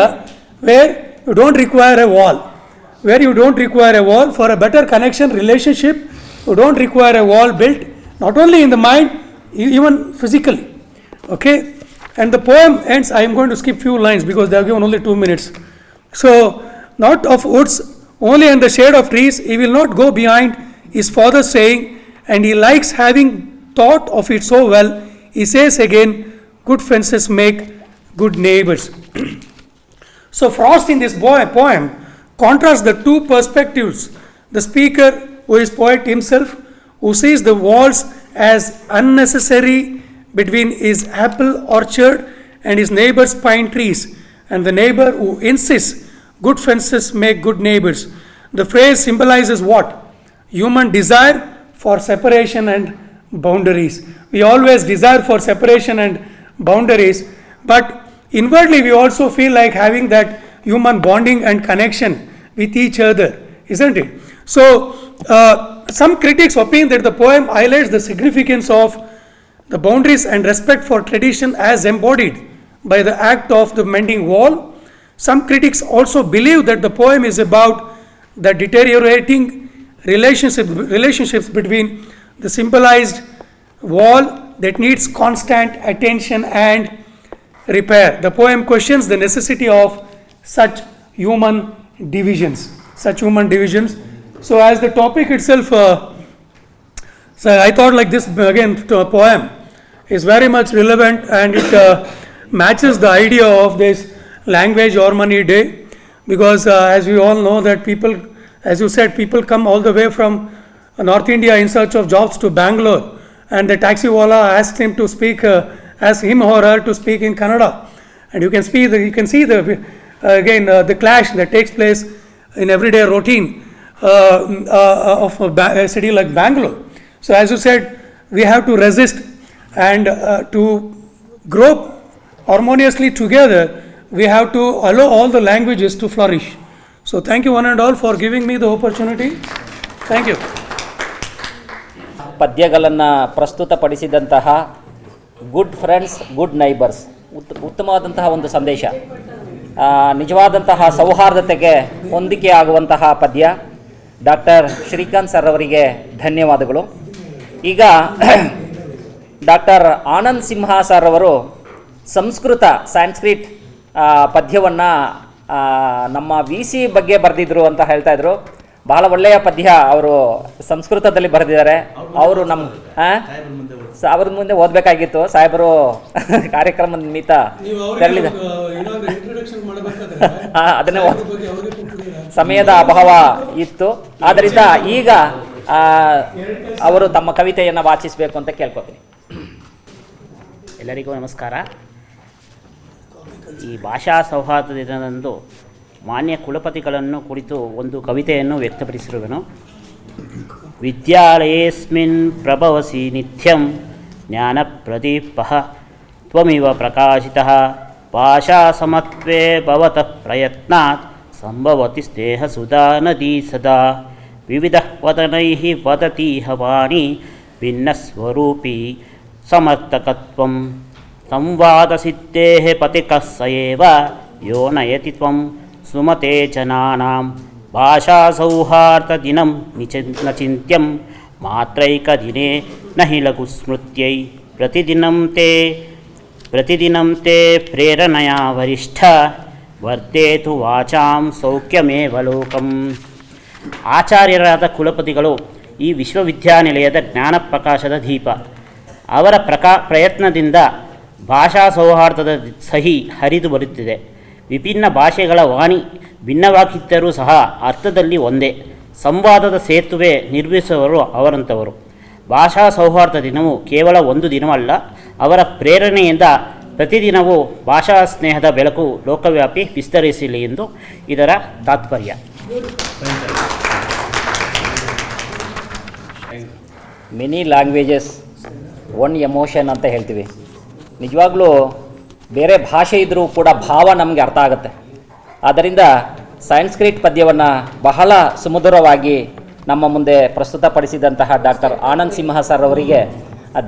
where you don't require a wall. Where you don't require a wall for a better connection, relationship, you don't require a wall built, not only in the mind, even physically. Okay? And the poem ends, I am going to skip few lines because they are given only 2 minutes. So, not of woods, only in the shade of trees, he will not go behind his father's saying, and he likes having thought of it so well. He says again, good fences make good neighbors. So Frost in this poem contrasts the two perspectives. The speaker, who is poet himself, who sees the walls as unnecessary between his apple orchard and his neighbor's pine trees, and the neighbor who insists good fences make good neighbors. The phrase symbolizes what? Human desire for separation and boundaries. We always desire for separation and boundaries, but inwardly we also feel like having that human bonding and connection with each other, isn't it? So some critics opine that the poem highlights the significance of the boundaries and respect for tradition as embodied by the act of the mending wall. Some critics also believe that the poem is about the deteriorating relationships between the symbolized wall that needs constant attention and repair. The poem questions the necessity of such human divisions. So as the topic itself, so I thought like this again to a poem is very much relevant, and it matches the idea of this language harmony day, because as we all know that people, as you said, people come all the way from North India in search of jobs to Bangalore, and the taxi wala asked him to speak, asked him or her to speak in Kannada, and you can see the clash that takes place in everyday routine of a city like Bangalore. So as you said, we have to resist, and to grow harmoniously together, we have to allow all the languages to flourish. So thank you one and all for giving me the opportunity. Thank you. ಪದ್ಯಗಳನ್ನು ಪ್ರಸ್ತುತಪಡಿಸಿದಂತಹ ಗುಡ್ ಫ್ರೆಂಡ್ಸ್ ಗುಡ್ ನೈಬರ್ಸ್, ಉತ್ತಮವಾದಂತಹ ಒಂದು ಸಂದೇಶ, ನಿಜವಾದಂತಹ ಸೌಹಾರ್ದತೆಗೆ ಹೊಂದಿಕೆ ಆಗುವಂತಹ ಪದ್ಯ. ಡಾಕ್ಟರ್ ಶ್ರೀಕಾಂತ್ ಸರ್ ಅವರಿಗೆ ಧನ್ಯವಾದಗಳು. ಈಗ ಡಾಕ್ಟರ್ ಆನಂದ್ ಸಿಂಹ ಸರ್ ಅವರು ಸಾಂಸ್ಕ್ರಿಟ್ ಪದ್ಯವನ್ನು ನಮ್ಮ VC ಬಗ್ಗೆ ಬರೆದಿದ್ರು ಅಂತ ಹೇಳ್ತಾಯಿದ್ರು. ಬಹಳ ಒಳ್ಳೆಯ ಪದ್ಯ ಅವರು ಸಂಸ್ಕೃತದಲ್ಲಿ ಬರೆದಿದ್ದಾರೆ. ಅವರು ನಮ್ಮ ಅವ್ರ ಮುಂದೆ ಓದಬೇಕಾಗಿತ್ತು, ಸಾಹೇಬರು ಕಾರ್ಯಕ್ರಮದ ನಿಮಿತ್ತ ತೆರಳಿದ ಅದನ್ನೇ ಸಮಯದ ಅಭಾವ ಇತ್ತು. ಆದ್ದರಿಂದ ಈಗ ಅವರು ತಮ್ಮ ಕವಿತೆಯನ್ನು ವಾಚಿಸಬೇಕು ಅಂತ ಕೇಳ್ಕೊತೀನಿ. ಎಲ್ಲರಿಗೂ ನಮಸ್ಕಾರ. ಈ ಭಾಷಾ ಸೌಹಾರ್ದ ದಿನದಂದು ಮಾನ್ಯ ಕುಲಪತಿಗಳನ್ನು ಕುರಿತು ಒಂದು ಕವಿತೆಯನ್ನು ವ್ಯಕ್ತಪಡಿಸಿರುವೆನು. ವಿದ್ಯಾಲಯೇಸ್ಮಿನ್ ಪ್ರಭವಸಿ ನಿತ್ಯಂ ಜ್ಞಾನಪ್ರದೀಪಃ ತ್ವಮಿವ ಪ್ರಕಾಶಿತಃ ಭಾಷಾ ಸಮತ್ವೇ ಭವತಃ ಪ್ರಯತ್ನಾತ್ ಸಂಭವತಿ ಸ್ನೇಹಸುಧಾ ನದಿ ಸದಾ ವಿವಿಧಃ ವದನೈಃ ವದತೀಹ ವಾಣಿ ಭಿನ್ನಸ್ವರೂಪಿ ಸಮರ್ಥಕತ್ವಂ ಸಂವಾದಸಿದ್ಧೇಃ ಪಥಿಕಃ ಸ ಏವ ಯೋ ನಯತಿ ತ್ವಂ ಸುಮತೆ ಜನಾನಾಂ ಭಾಷಾಸೌಹಾರ್ದದಿನಂ ನಚಿಂತ್ಯಂ ಮಾತ್ರೈಕದಿನೇ ನಹಿ ಲಘುಸ್ಮೃತ್ಯೈ ಪ್ರತಿದಿನಂ ತೇ ಪ್ರೇರಣಯಾ ವರಿಷ್ಠ ವರ್ಧೇತು ವಾಚಾಂ ಸೌಖ್ಯಮೇವ ಲೋಕಂ. ಆಚಾರ್ಯರಾದ ಕುಲಪತಿಗಳು ಈ ವಿಶ್ವವಿದ್ಯಾನಿಲಯದ ಜ್ಞಾನಪ್ರಕಾಶದ ದೀಪ. ಅವರ ಪ್ರಯತ್ನದಿಂದ ಭಾಷಾ ಸೌಹಾರ್ದದ ಸಹಿ ಹರಿದು ಬರುತ್ತಿದೆ. ವಿಭಿನ್ನ ಭಾಷೆಗಳ ವಾಣಿ ಭಿನ್ನವಾಗಿದ್ದರೂ ಸಹ ಅರ್ಥದಲ್ಲಿ ಒಂದೇ. ಸಂವಾದದ ಸೇತುವೆ ನಿರ್ಮಿಸುವವರು ಅವರಂಥವರು. ಭಾಷಾ ಸೌಹಾರ್ದ ದಿನವು ಕೇವಲ ಒಂದು ದಿನವಲ್ಲ, ಅವರ ಪ್ರೇರಣೆಯಿಂದ ಪ್ರತಿದಿನವೂ ಭಾಷಾ ಸ್ನೇಹದ ಬೆಳಕು ಲೋಕವ್ಯಾಪಿ ವಿಸ್ತರಿಸಲಿ ಎಂದು ಇದರ ತಾತ್ಪರ್ಯ. ಮೆನಿ ಲ್ಯಾಂಗ್ವೇಜಸ್ ಒನ್ ಎಮೋಷನ್ ಅಂತ ಹೇಳ್ತೀವಿ. ನಿಜವಾಗ್ಲೂ ಬೇರೆ ಭಾಷೆ ಇದ್ದರೂ ಕೂಡ ಭಾವ ನಮಗೆ ಅರ್ಥ ಆಗುತ್ತೆ. ಆದ್ದರಿಂದ ಸಂಸ್ಕೃತ ಪದ್ಯವನ್ನು ಬಹಳ ಸುಮಧುರವಾಗಿ ನಮ್ಮ ಮುಂದೆ ಪ್ರಸ್ತುತಪಡಿಸಿದಂತಹ ಡಾಕ್ಟರ್ ಆನಂದ್ ಸಿಂಹ ಸರ್ ಅವರಿಗೆ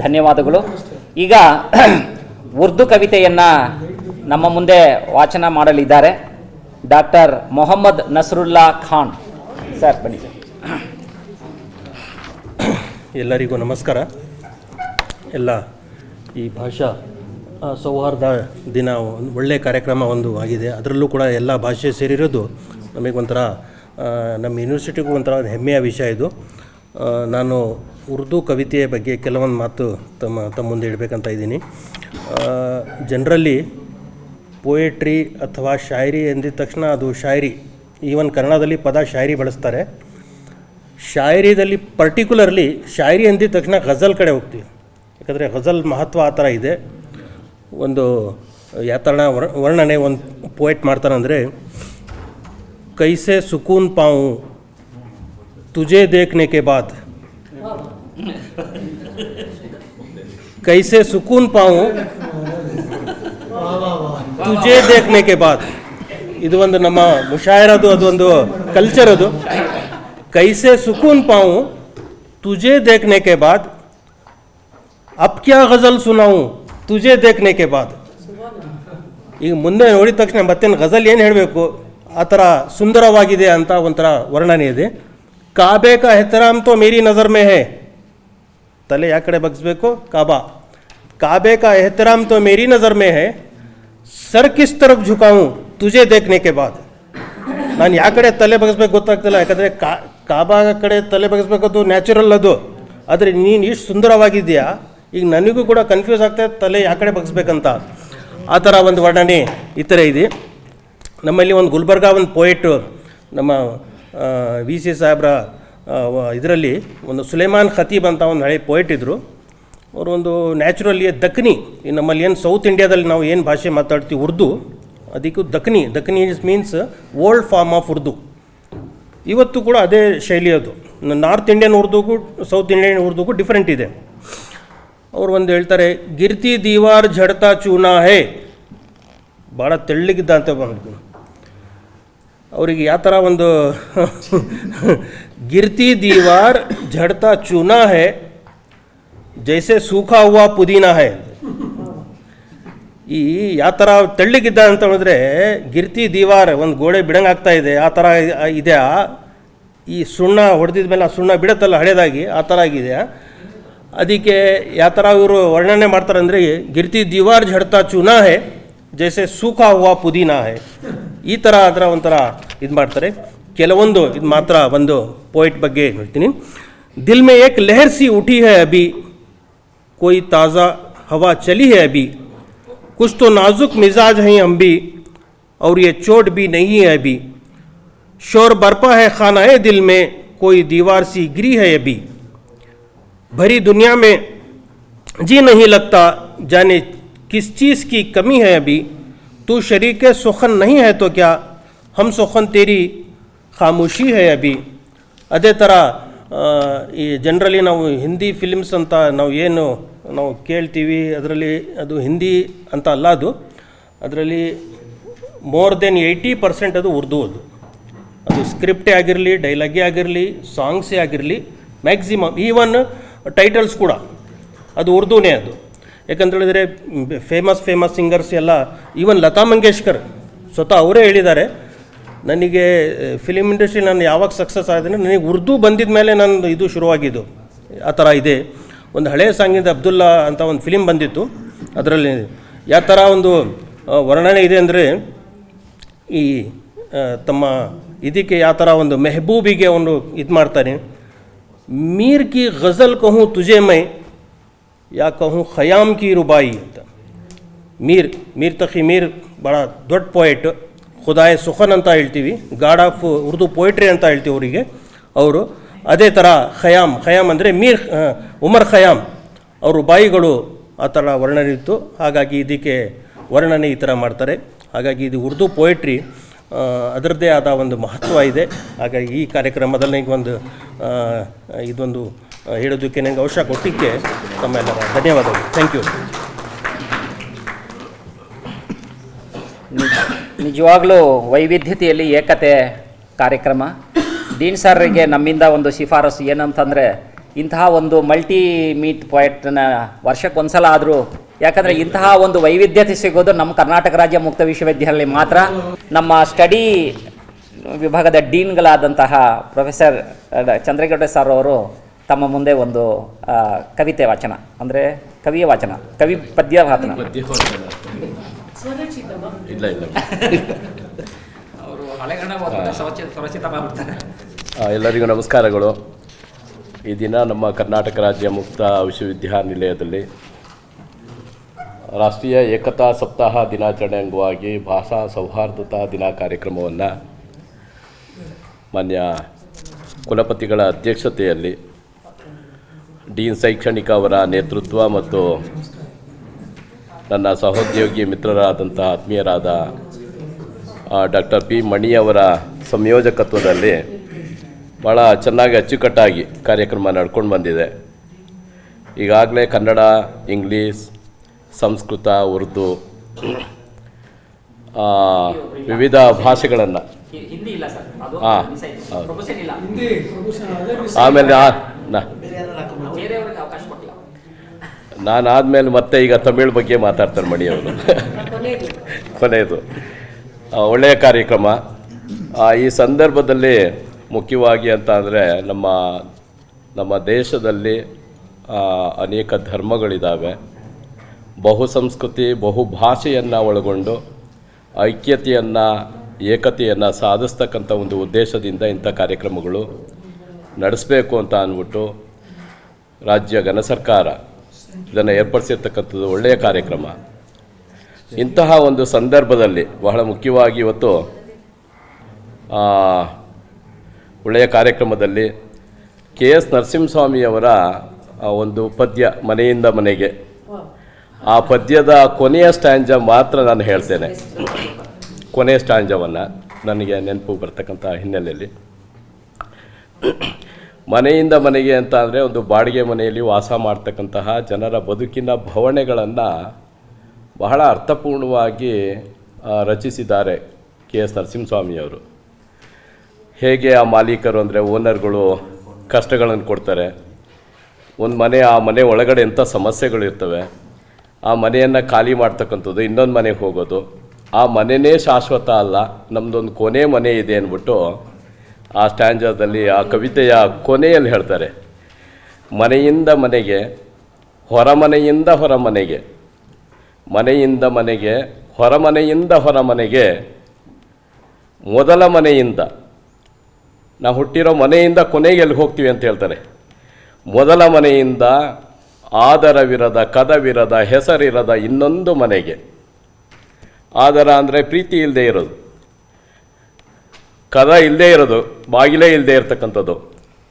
ಧನ್ಯವಾದಗಳು. ಈಗ ಉರ್ದು ಕವಿತೆಯನ್ನು ನಮ್ಮ ಮುಂದೆ ವಾಚನ ಮಾಡಲಿದ್ದಾರೆ ಡಾಕ್ಟರ್ ಮೊಹಮ್ಮದ್ ನಸರುಲ್ಲಾ ಖಾನ್ ಸರ್. ಬನ್ನಿ ಸರ್. ಎಲ್ಲರಿಗೂ ನಮಸ್ಕಾರ. ಎಲ್ಲ ಈ ಭಾಷಾ ಸೌಹಾರ್ದ ದಿನ ಒಂದು ಒಳ್ಳೆಯ ಕಾರ್ಯಕ್ರಮ ಒಂದು ಆಗಿದೆ. ಅದರಲ್ಲೂ ಕೂಡ ಎಲ್ಲ ಭಾಷೆ ಸೇರಿರೋದು ನಮಗೊಂಥರ ನಮ್ಮ ಯೂನಿವರ್ಸಿಟಿಗೂ ಒಂಥರ ಹೆಮ್ಮೆಯ ವಿಷಯ ಇದು. ನಾನು ಉರ್ದು ಕವಿತೆಯ ಬಗ್ಗೆ ಕೆಲವೊಂದು ಮಾತು ತಮ್ಮ ಮುಂದೆ ಇಡಬೇಕಂತ ಇದ್ದೀನಿ. ಜನರಲ್ಲಿ ಪೋಯೆಟ್ರಿ ಅಥವಾ ಶಾಯರಿ ಎಂದಿದ ತಕ್ಷಣ ಅದು ಶಾಯರಿ, ಈವನ್ ಕನ್ನಡದಲ್ಲಿ ಪದ ಶಾಯರಿ ಬಳಸ್ತಾರೆ. ಶಾಯರಿದಲ್ಲಿ ಪರ್ಟಿಕ್ಯುಲರ್ಲಿ ಶಾಯರಿ ಎಂದಿದ ತಕ್ಷಣ ಗಜಲ್ ಕಡೆ ಹೋಗ್ತೀವಿ. ಯಾಕಂದರೆ ಗಜಲ್ ಮಹತ್ವ ಆ ಥರ ಇದೆ. ಒಂದು ಯಾವ ಥರ ವರ್ಣನೆ ಒಂದು ಪೋಯೆಟ್ ಮಾಡ್ತಾರಂದರೆ, ಕೈಸೆ ಸುಕೂನ್ ಪಾऊं ತುಜೆ ದೇಖ್ನೆ ಕೆ ಬಾದ್, ಕೈಸೆ ಸುಕೂನ್ ಪಾऊं ತುಜೆ ದೇಖ್ನೆ ಕೆ ಬಾದ್. ಇದು ಒಂದು ನಮ್ಮ ಮುಷಾಯರದು, ಅದೊಂದು ಕಲ್ಚರ್ ಅದು. ಕೈಸೆ ಸುಕೂನ್ ಪಾऊं ತುಜೆ ದೇಖ್ನೆ ಕೆ ಬಾದ್, ಅಬ್ ಕ್ಯಾ ಗಜಲ್ ಸುನಾऊं ತುಜೆ ದೇಖ್ನೆ ಕೆ ಬಾದ್. ಈಗ ಮುಂದೆ ನೋಡಿದ ತಕ್ಷಣ ಮತ್ತೇನು ಗಜಲ್ ಏನು ಹೇಳಬೇಕು, ಆ ಥರ ಸುಂದರವಾಗಿದೆ ಅಂತ ಒಂಥರ ವರ್ಣನೆ ಇದೆ. ಕಾಬೆ ಕಾ ಎಹ್ತರಾಮ್ ತೋ ಮೇರಿ ನಜರ್ ಮೇ ಹೇ, ತಲೆ ಯಾವ ಕಡೆ ಬಗ್ಸ್ಬೇಕು, ಕಾಬಾ. ಕಾಬೆ ಕಾ ಎಹ್ತರಾಮ್ ತೋ ಮೇರಿ ನಜರ್ ಮೇ ಹೇ, ಸರ್ ಕಿಸ್ ತರಫ್ ಝುಕಾऊं ತುಜೆ ದೇಖ್ನೆ ಕೆ ಬಾದ್. ನಾನು ಯಾವ ಕಡೆ ತಲೆ ಬಗ್ಸ್ಬೇಕು ಗೊತ್ತಾಗ್ತಿಲ್ಲ. ಯಾಕಂದರೆ ಕಾಬಾ ಕಡೆ ತಲೆ ಬಗ್ಸ್ಬೇಕದು ನ್ಯಾಚುರಲ್ ಅದು. ಆದರೆ ನೀನು ಇಷ್ಟು ಸುಂದರವಾಗಿದೆಯಾ, ಈಗ ನನಗೂ ಕೂಡ ಕನ್ಫ್ಯೂಸ್ ಆಗ್ತಾಯಿದೆ ತಲೆ ಯಾವ ಕಡೆ ಬಗ್ಸ್ಬೇಕಂತ. ಆ ಥರ ಒಂದು ವರ್ಣನೆ ಈ ಥರ ಇದೆ. ನಮ್ಮಲ್ಲಿ ಒಂದು ಗುಲ್ಬರ್ಗ ಒಂದು ಪೋಯೆಟು ನಮ್ಮ VC ಸಾಹೇಬ್ರ ಇದರಲ್ಲಿ ಒಂದು ಸುಲೇಮಾನ್ ಖತೀಬ್ ಅಂತ ಒಂದು ಹಳೆ ಪೋಯೆಟ್ ಇದ್ದರು. ಅವರು ಒಂದು ನ್ಯಾಚುರಲಿ ದಕ್ಕನಿ, ಈ ನಮ್ಮಲ್ಲಿ ಏನು ಸೌತ್ ಇಂಡಿಯಾದಲ್ಲಿ ನಾವು ಏನು ಭಾಷೆ ಮಾತಾಡ್ತೀವಿ ಉರ್ದು, ಅದಕ್ಕೂ Dakhani means old form of Urdu. ಇವತ್ತು ಕೂಡ ಅದೇ ಶೈಲಿ ಅದು. ನಾರ್ತ್ ಇಂಡಿಯನ್ ಉರ್ದುಗೂ ಸೌತ್ ಇಂಡಿಯನ್ ಉರ್ದುಗೂ ಡಿಫ್ರೆಂಟ್ ಇದೆ. ಅವರು ಒಂದು ಹೇಳ್ತಾರೆ, ಗಿರ್ತಿ ದೀವಾರ್ ಝಡ್ತಾ ಚೂನಾ ಹೇ, ಭಾಳ ತೆಳ್ಳಗಿದ್ದ ಅಂತ ಬಂದು ಅವರಿಗೆ ಯಾವ ಥರ ಒಂದು ಗಿರ್ತಿ ದೀವಾರ್ ಝಡ್ತಾ ಚೂನಾ ಹೇ ಜೈಸೆ ಸೂಖಾ ಹುವಾ ಪುದೀನಾ ಹೇ. ಈ ಯಾವ ಥರ ತೆಳ್ಳಗಿದ್ದ ಅಂತ ಹೇಳಿದ್ರೆ, ಗಿರ್ತಿ ದೀವಾರ್ ಒಂದು ಗೋಡೆ ಬಿಡಂಗೆ ಆಗ್ತಾ ಇದೆ, ಆ ಥರ ಇದೆಯಾ, ಈ ಸುಣ್ಣ ಹೊಡೆದಿದ ಮೇಲೆ ಆ ಸುಣ್ಣ ಬಿಡುತ್ತಲ್ಲ ಹಳೇದಾಗಿ, ಆ ಥರ ಆಗಿದೆಯಾ. ಅದಕ್ಕೆ ಯಾವ ಥರ ಇವರು ವರ್ಣನೆ ಮಾಡ್ತಾರೆ ಅಂದರೆ, ಗಿರ್ತಿ ದೀವಾರ್ ಝಡ್ತಾ ಚೂನಾ ಹೇ ಜೈಸೆ ಸೂಖಾ ಹುವಾ ಪುದೀನಾ ಹೇ, ಈ ಥರ ಅದರ ಒಂಥರ ಇದು ಮಾಡ್ತಾರೆ. ಕೆಲವೊಂದು ಇದು ಮಾತ್ರ ಒಂದು ಪೋಯಿಟ್ ಬಗ್ಗೆ ಹೇಳ್ತೀನಿ. ದಿಲ್ ಮೇ ಏಕ್ ಲಹರ್ ಸಿ ಉಠಿ ಹೈ ಅಭಿ, ಕೋಯಿ ತಾಜಾ ಹವಾ ಚಲಿ ಹೈ ಅಭಿ, कुछ तो नाजुक मिजाज हैं हम भी और ये चोट भी नहीं है अभी, शोर बरपा है खानाए दिल में कोई दीवार सी गिरी है अभी, भरी दुनिया में जी नहीं लगता जाने किस चीज़ की कमी है अभी, तू शरीक सुखन नहीं है तो क्या हम सुखन तेरी खामोशी है अभी. ಅದೇ ಥರ ಈ ಜನರಲಿ ನಾವು ಹಿಂದಿ ಫಿಲ್ಮ್ಸ್ ಅಂತ ನಾವು ಕೇಳ್ತೀವಿ, ಅದರಲ್ಲಿ ಅದು ಹಿಂದಿ ಅಂತ ಅಲ್ಲ, ಅದರಲ್ಲಿ ಮೋರ್ ದೆನ್ 80% ಅದು ಉರ್ದು. ಅದು ಸ್ಕ್ರಿಪ್ಟೇ ಆಗಿರಲಿ, ಡೈಲಾಗೇ ಆಗಿರಲಿ, ಸಾಂಗ್ಸೇ ಆಗಿರಲಿ, ಮ್ಯಾಕ್ಸಿಮಮ್ ಈವನ್ ಟೈಟಲ್ಸ್ ಕೂಡ ಅದು ಉರ್ದುನೇ ಅದು. ಯಾಕಂತೇಳಿದರೆ ಫೇಮಸ್ ಸಿಂಗರ್ಸ್ ಎಲ್ಲ, ಈವನ್ ಲತಾ ಮಂಗೇಶ್ಕರ್ ಸ್ವತಃ ಅವರೇ ಹೇಳಿದ್ದಾರೆ, ನನಗೆ ಫಿಲಿಮ್ ಇಂಡಸ್ಟ್ರಿ ನಾನು ಯಾವಾಗ ಸಕ್ಸಸ್ ಆಗಿದೆ ನನಗೆ ಉರ್ದು ಬಂದಿದ ಮೇಲೆ ನನ್ನ ಇದು ಶುರುವಾಗಿದ್ದು. ಆ ಥರ ಇದೆ. ಒಂದು ಹಳೆಯ ಸಾಂಗಿಂದ ಅಬ್ದುಲ್ಲಾ ಅಂತ ಒಂದು ಫಿಲಿಮ್ ಬಂದಿತ್ತು, ಅದರಲ್ಲಿ ಯಾವ ಥರ ಒಂದು ವರ್ಣನೆ ಇದೆ ಅಂದರೆ, ಈ ತಮ್ಮ ಇದಕ್ಕೆ ಯಾವ ಥರ ಒಂದು ಮೆಹಬೂಬಿಗೆ ಒಂದು ಇದು ಮಾಡ್ತಾನೆ, ಮೀರ್ ಕಿ ಗಜಲ್ ಕಹೂँ ತುಜೆ ಮೈ ಯಾ ಕಹೂँ ಖಯಾಮ್ ಕಿ ರುಬಾಯಿ ಅಂತ. ಮೀರ್ ತಖಿ ಮೀರ್ ಭಾಳ ದೊಡ್ಡ ಪೋಯೆಟ್, ಖುದಾಯ ಸುಖನ್ ಅಂತ ಹೇಳ್ತೀವಿ, ಗಾಡ್ ಆಫ್ ಉರ್ದು ಪೋಯಿಟ್ರಿ ಅಂತ ಹೇಳ್ತೀವಿ ಅವರಿಗೆ. ಅವರು ಅದೇ ಥರ ಖಯಾಮ್ ಅಂದರೆ ಉಮರ್ ಖಯಾಮ್ ಅವರು ಬಾಯಿಗಳು ಆ ಥರ ವರ್ಣನೆ ಇತ್ತು. ಹಾಗಾಗಿ ಇದಕ್ಕೆ ವರ್ಣನೆ ಈ ಥರ ಮಾಡ್ತಾರೆ. ಹಾಗಾಗಿ ಇದು ಉರ್ದು ಪೊಯೆಟ್ರಿ ಅದರದ್ದೇ ಆದ ಒಂದು ಮಹತ್ವ ಇದೆ. ಹಾಗಾಗಿ ಈ ಕಾರ್ಯಕ್ರಮದಲ್ಲಿ ನನಗೆ ಇದೊಂದು ಹೇಳೋದಕ್ಕೆ ನನಗೆ ಅವಕಾಶ ಕೊಟ್ಟಿದ್ದಕ್ಕೆ ತಮ್ಮೆಲ್ಲರ ಧನ್ಯವಾದಗಳು. Thank you. ನಿಜವಾಗ್ಲೂ ವೈವಿಧ್ಯತೆಯಲ್ಲಿ ಏಕತೆ ಕಾರ್ಯಕ್ರಮ. ಡೀನ್ ಸರ್ಗೆ ನಮ್ಮಿಂದ ಒಂದು ಶಿಫಾರಸು ಏನಂತಂದರೆ, ಇಂತಹ ಒಂದು ಮಲ್ಟಿ ಮೀಟ್ ಪಾಯಿಂಟ್ನ ವರ್ಷಕ್ಕೊಂದ್ಸಲ ಆದರೂ, ಯಾಕಂದರೆ ಇಂತಹ ಒಂದು ವೈವಿಧ್ಯತೆ ಸಿಗೋದು ನಮ್ಮ ಕರ್ನಾಟಕ ರಾಜ್ಯ ಮುಕ್ತ ವಿಶ್ವವಿದ್ಯಾಲಯ ಮಾತ್ರ. ನಮ್ಮ ಸ್ಟಡಿ ವಿಭಾಗದ ಡೀನ್ಗಳಾದಂತಹ ಪ್ರೊಫೆಸರ್ ಚಂದ್ರೇಗೌಡ ಸರ್ ಅವರು ತಮ್ಮ ಮುಂದೆ ಒಂದು ಕವಿತೆ ವಾಚನ, ಅಂದರೆ ಕವಿಯ ವಾಚನ, ಕವಿ ಪದ್ಯ ವಾಚನ. ಎಲ್ಲರಿಗೂ ನಮಸ್ಕಾರಗಳು. ಈ ದಿನ ನಮ್ಮ ಕರ್ನಾಟಕ ರಾಜ್ಯ ಮುಕ್ತ ವಿಶ್ವವಿದ್ಯಾನಿಲಯದಲ್ಲಿ ರಾಷ್ಟ್ರೀಯ ಏಕತಾ ಸಪ್ತಾಹ ದಿನಾಚರಣೆ ಅಂಗವಾಗಿ ಭಾಷಾ ಸೌಹಾರ್ದತಾ ದಿನ ಕಾರ್ಯಕ್ರಮವನ್ನು ಮಾನ್ಯ ಕುಲಪತಿಗಳ ಅಧ್ಯಕ್ಷತೆಯಲ್ಲಿ ಡೀನ್ ಶೈಕ್ಷಣಿಕ ಅವರ ನೇತೃತ್ವ ಮತ್ತು ನನ್ನ ಸಹೋದ್ಯೋಗಿ ಮಿತ್ರರಾದಂಥ ಆತ್ಮೀಯರಾದ ಡಾಕ್ಟರ್ ಪಿ ಮಣಿಯವರ ಸಂಯೋಜಕತ್ವದಲ್ಲಿ ಭಾಳ ಚೆನ್ನಾಗಿ ಅಚ್ಚುಕಟ್ಟಾಗಿ ಕಾರ್ಯಕ್ರಮ ನಡ್ಕೊಂಡು ಬಂದಿದೆ. ಈಗಾಗಲೇ ಕನ್ನಡ, ಇಂಗ್ಲೀಷ್, ಸಂಸ್ಕೃತ, ಉರ್ದು ವಿವಿಧ ಭಾಷೆಗಳನ್ನು ಆಮೇಲೆ ನಾನಾದಮೇಲೆ ಮತ್ತೆ ಈಗ ತಮಿಳ್ ಬಗ್ಗೆ ಮಾತಾಡ್ತಾರೆ ಮಣಿಯವರು. ಕೊನೆಯದು ಒಳ್ಳೆಯ ಕಾರ್ಯಕ್ರಮ. ಈ ಸಂದರ್ಭದಲ್ಲಿ ಮುಖ್ಯವಾಗಿ ಅಂತ ಅಂದರೆ ನಮ್ಮ ದೇಶದಲ್ಲಿ ಅನೇಕ ಧರ್ಮಗಳಿದ್ದಾವೆ. ಬಹು ಸಂಸ್ಕೃತಿ, ಬಹು ಭಾಷೆಯನ್ನು ಒಳಗೊಂಡು ಐಕ್ಯತೆಯನ್ನು, ಏಕತೆಯನ್ನು ಸಾಧಿಸ್ತಕ್ಕಂಥ ಒಂದು ಉದ್ದೇಶದಿಂದ ಇಂಥ ಕಾರ್ಯಕ್ರಮಗಳು ನಡೆಸಬೇಕು ಅಂತ ಅಂದ್ಬಿಟ್ಟು ರಾಜ್ಯ ಘನ ಸರ್ಕಾರ ಇದನ್ನು ಏರ್ಪಡಿಸಿರ್ತಕ್ಕಂಥದ್ದು ಒಳ್ಳೆಯ ಕಾರ್ಯಕ್ರಮ. ಇಂತಹ ಒಂದು ಸಂದರ್ಭದಲ್ಲಿ ಬಹಳ ಮುಖ್ಯವಾಗಿ ಇವತ್ತು ಒಳ್ಳೆಯ ಕಾರ್ಯಕ್ರಮದಲ್ಲಿ KS ನರಸಿಂಹಸ್ವಾಮಿಯವರ ಒಂದು ಪದ್ಯ ಮನೆಯಿಂದ ಮನೆಗೆ, ಆ ಪದ್ಯದ ಕೊನೆಯ ಸ್ಟ್ಯಾಂಜ ಮಾತ್ರ ನಾನು ಹೇಳ್ತೇನೆ. ಕೊನೆಯ ಸ್ಟ್ಯಾಂಜವನ್ನು ನನಗೆ ನೆನಪು ಬರ್ತಕ್ಕಂಥ ಹಿನ್ನೆಲೆಯಲ್ಲಿ, ಮನೆಯಿಂದ ಮನೆಗೆ ಅಂತ ಅಂದರೆ ಒಂದು ಬಾಡಿಗೆ ಮನೆಯಲ್ಲಿ ವಾಸ ಮಾಡ್ತಕ್ಕಂತಹ ಜನರ ಬದುಕಿನ ಭಾವನೆಗಳನ್ನು ಬಹಳ ಅರ್ಥಪೂರ್ಣವಾಗಿ ರಚಿಸಿದ್ದಾರೆ KS ನರಸಿಂಹಸ್ವಾಮಿಯವರು. ಹೇಗೆ ಆ ಮಾಲೀಕರು ಅಂದರೆ ಓನರ್ಗಳು ಕಷ್ಟಗಳನ್ನು ಕೊಡ್ತಾರೆ, ಒಂದು ಆ ಮನೆ ಒಳಗಡೆ ಎಂಥ ಸಮಸ್ಯೆಗಳಿರ್ತವೆ, ಆ ಮನೆಯನ್ನು ಖಾಲಿ ಮಾಡ್ತಕ್ಕಂಥದ್ದು, ಇನ್ನೊಂದು ಮನೆಗೆ ಹೋಗೋದು, ಆ ಮನೆಯೇ ಶಾಶ್ವತ ಅಲ್ಲ, ನಮ್ಮದೊಂದು ಕೊನೆ ಮನೆ ಇದೆ ಅಂದ್ಬಿಟ್ಟು ಆ ಸ್ಟ್ಯಾಂಜಾದಲ್ಲಿ, ಆ ಕವಿತೆಯ ಕೊನೆಯಲ್ಲಿ ಹೇಳ್ತಾರೆ, ಮನೆಯಿಂದ ಮನೆಗೆ, ಹೊರಮನೆಯಿಂದ ಹೊರಮನೆಗೆ, ಮನೆಯಿಂದ ಮನೆಗೆ, ಹೊರಮನೆಯಿಂದ ಹೊರಮನೆಗೆ, ಮೊದಲ ಮನೆಯಿಂದ, ನಾವು ಹುಟ್ಟಿರೋ ಮನೆಯಿಂದ ಕೊನೆಗೆ ಎಲ್ಲಿ ಹೋಗ್ತೀವಿ ಅಂತ ಹೇಳ್ತಾರೆ. ಮೊದಲ ಮನೆಯಿಂದ ಆದರವಿರದ, ಕದವಿರದ, ಹೆಸರಿರದ ಇನ್ನೊಂದು ಮನೆಗೆ. ಆದರ ಅಂದರೆ ಪ್ರೀತಿ ಇಲ್ಲದೆ ಇರೋದು, ಕದ ಇಲ್ಲದೆ ಇರೋದು, ಬಾಗಿಲೇ ಇಲ್ಲದೆ ಇರ್ತಕ್ಕಂಥದ್ದು,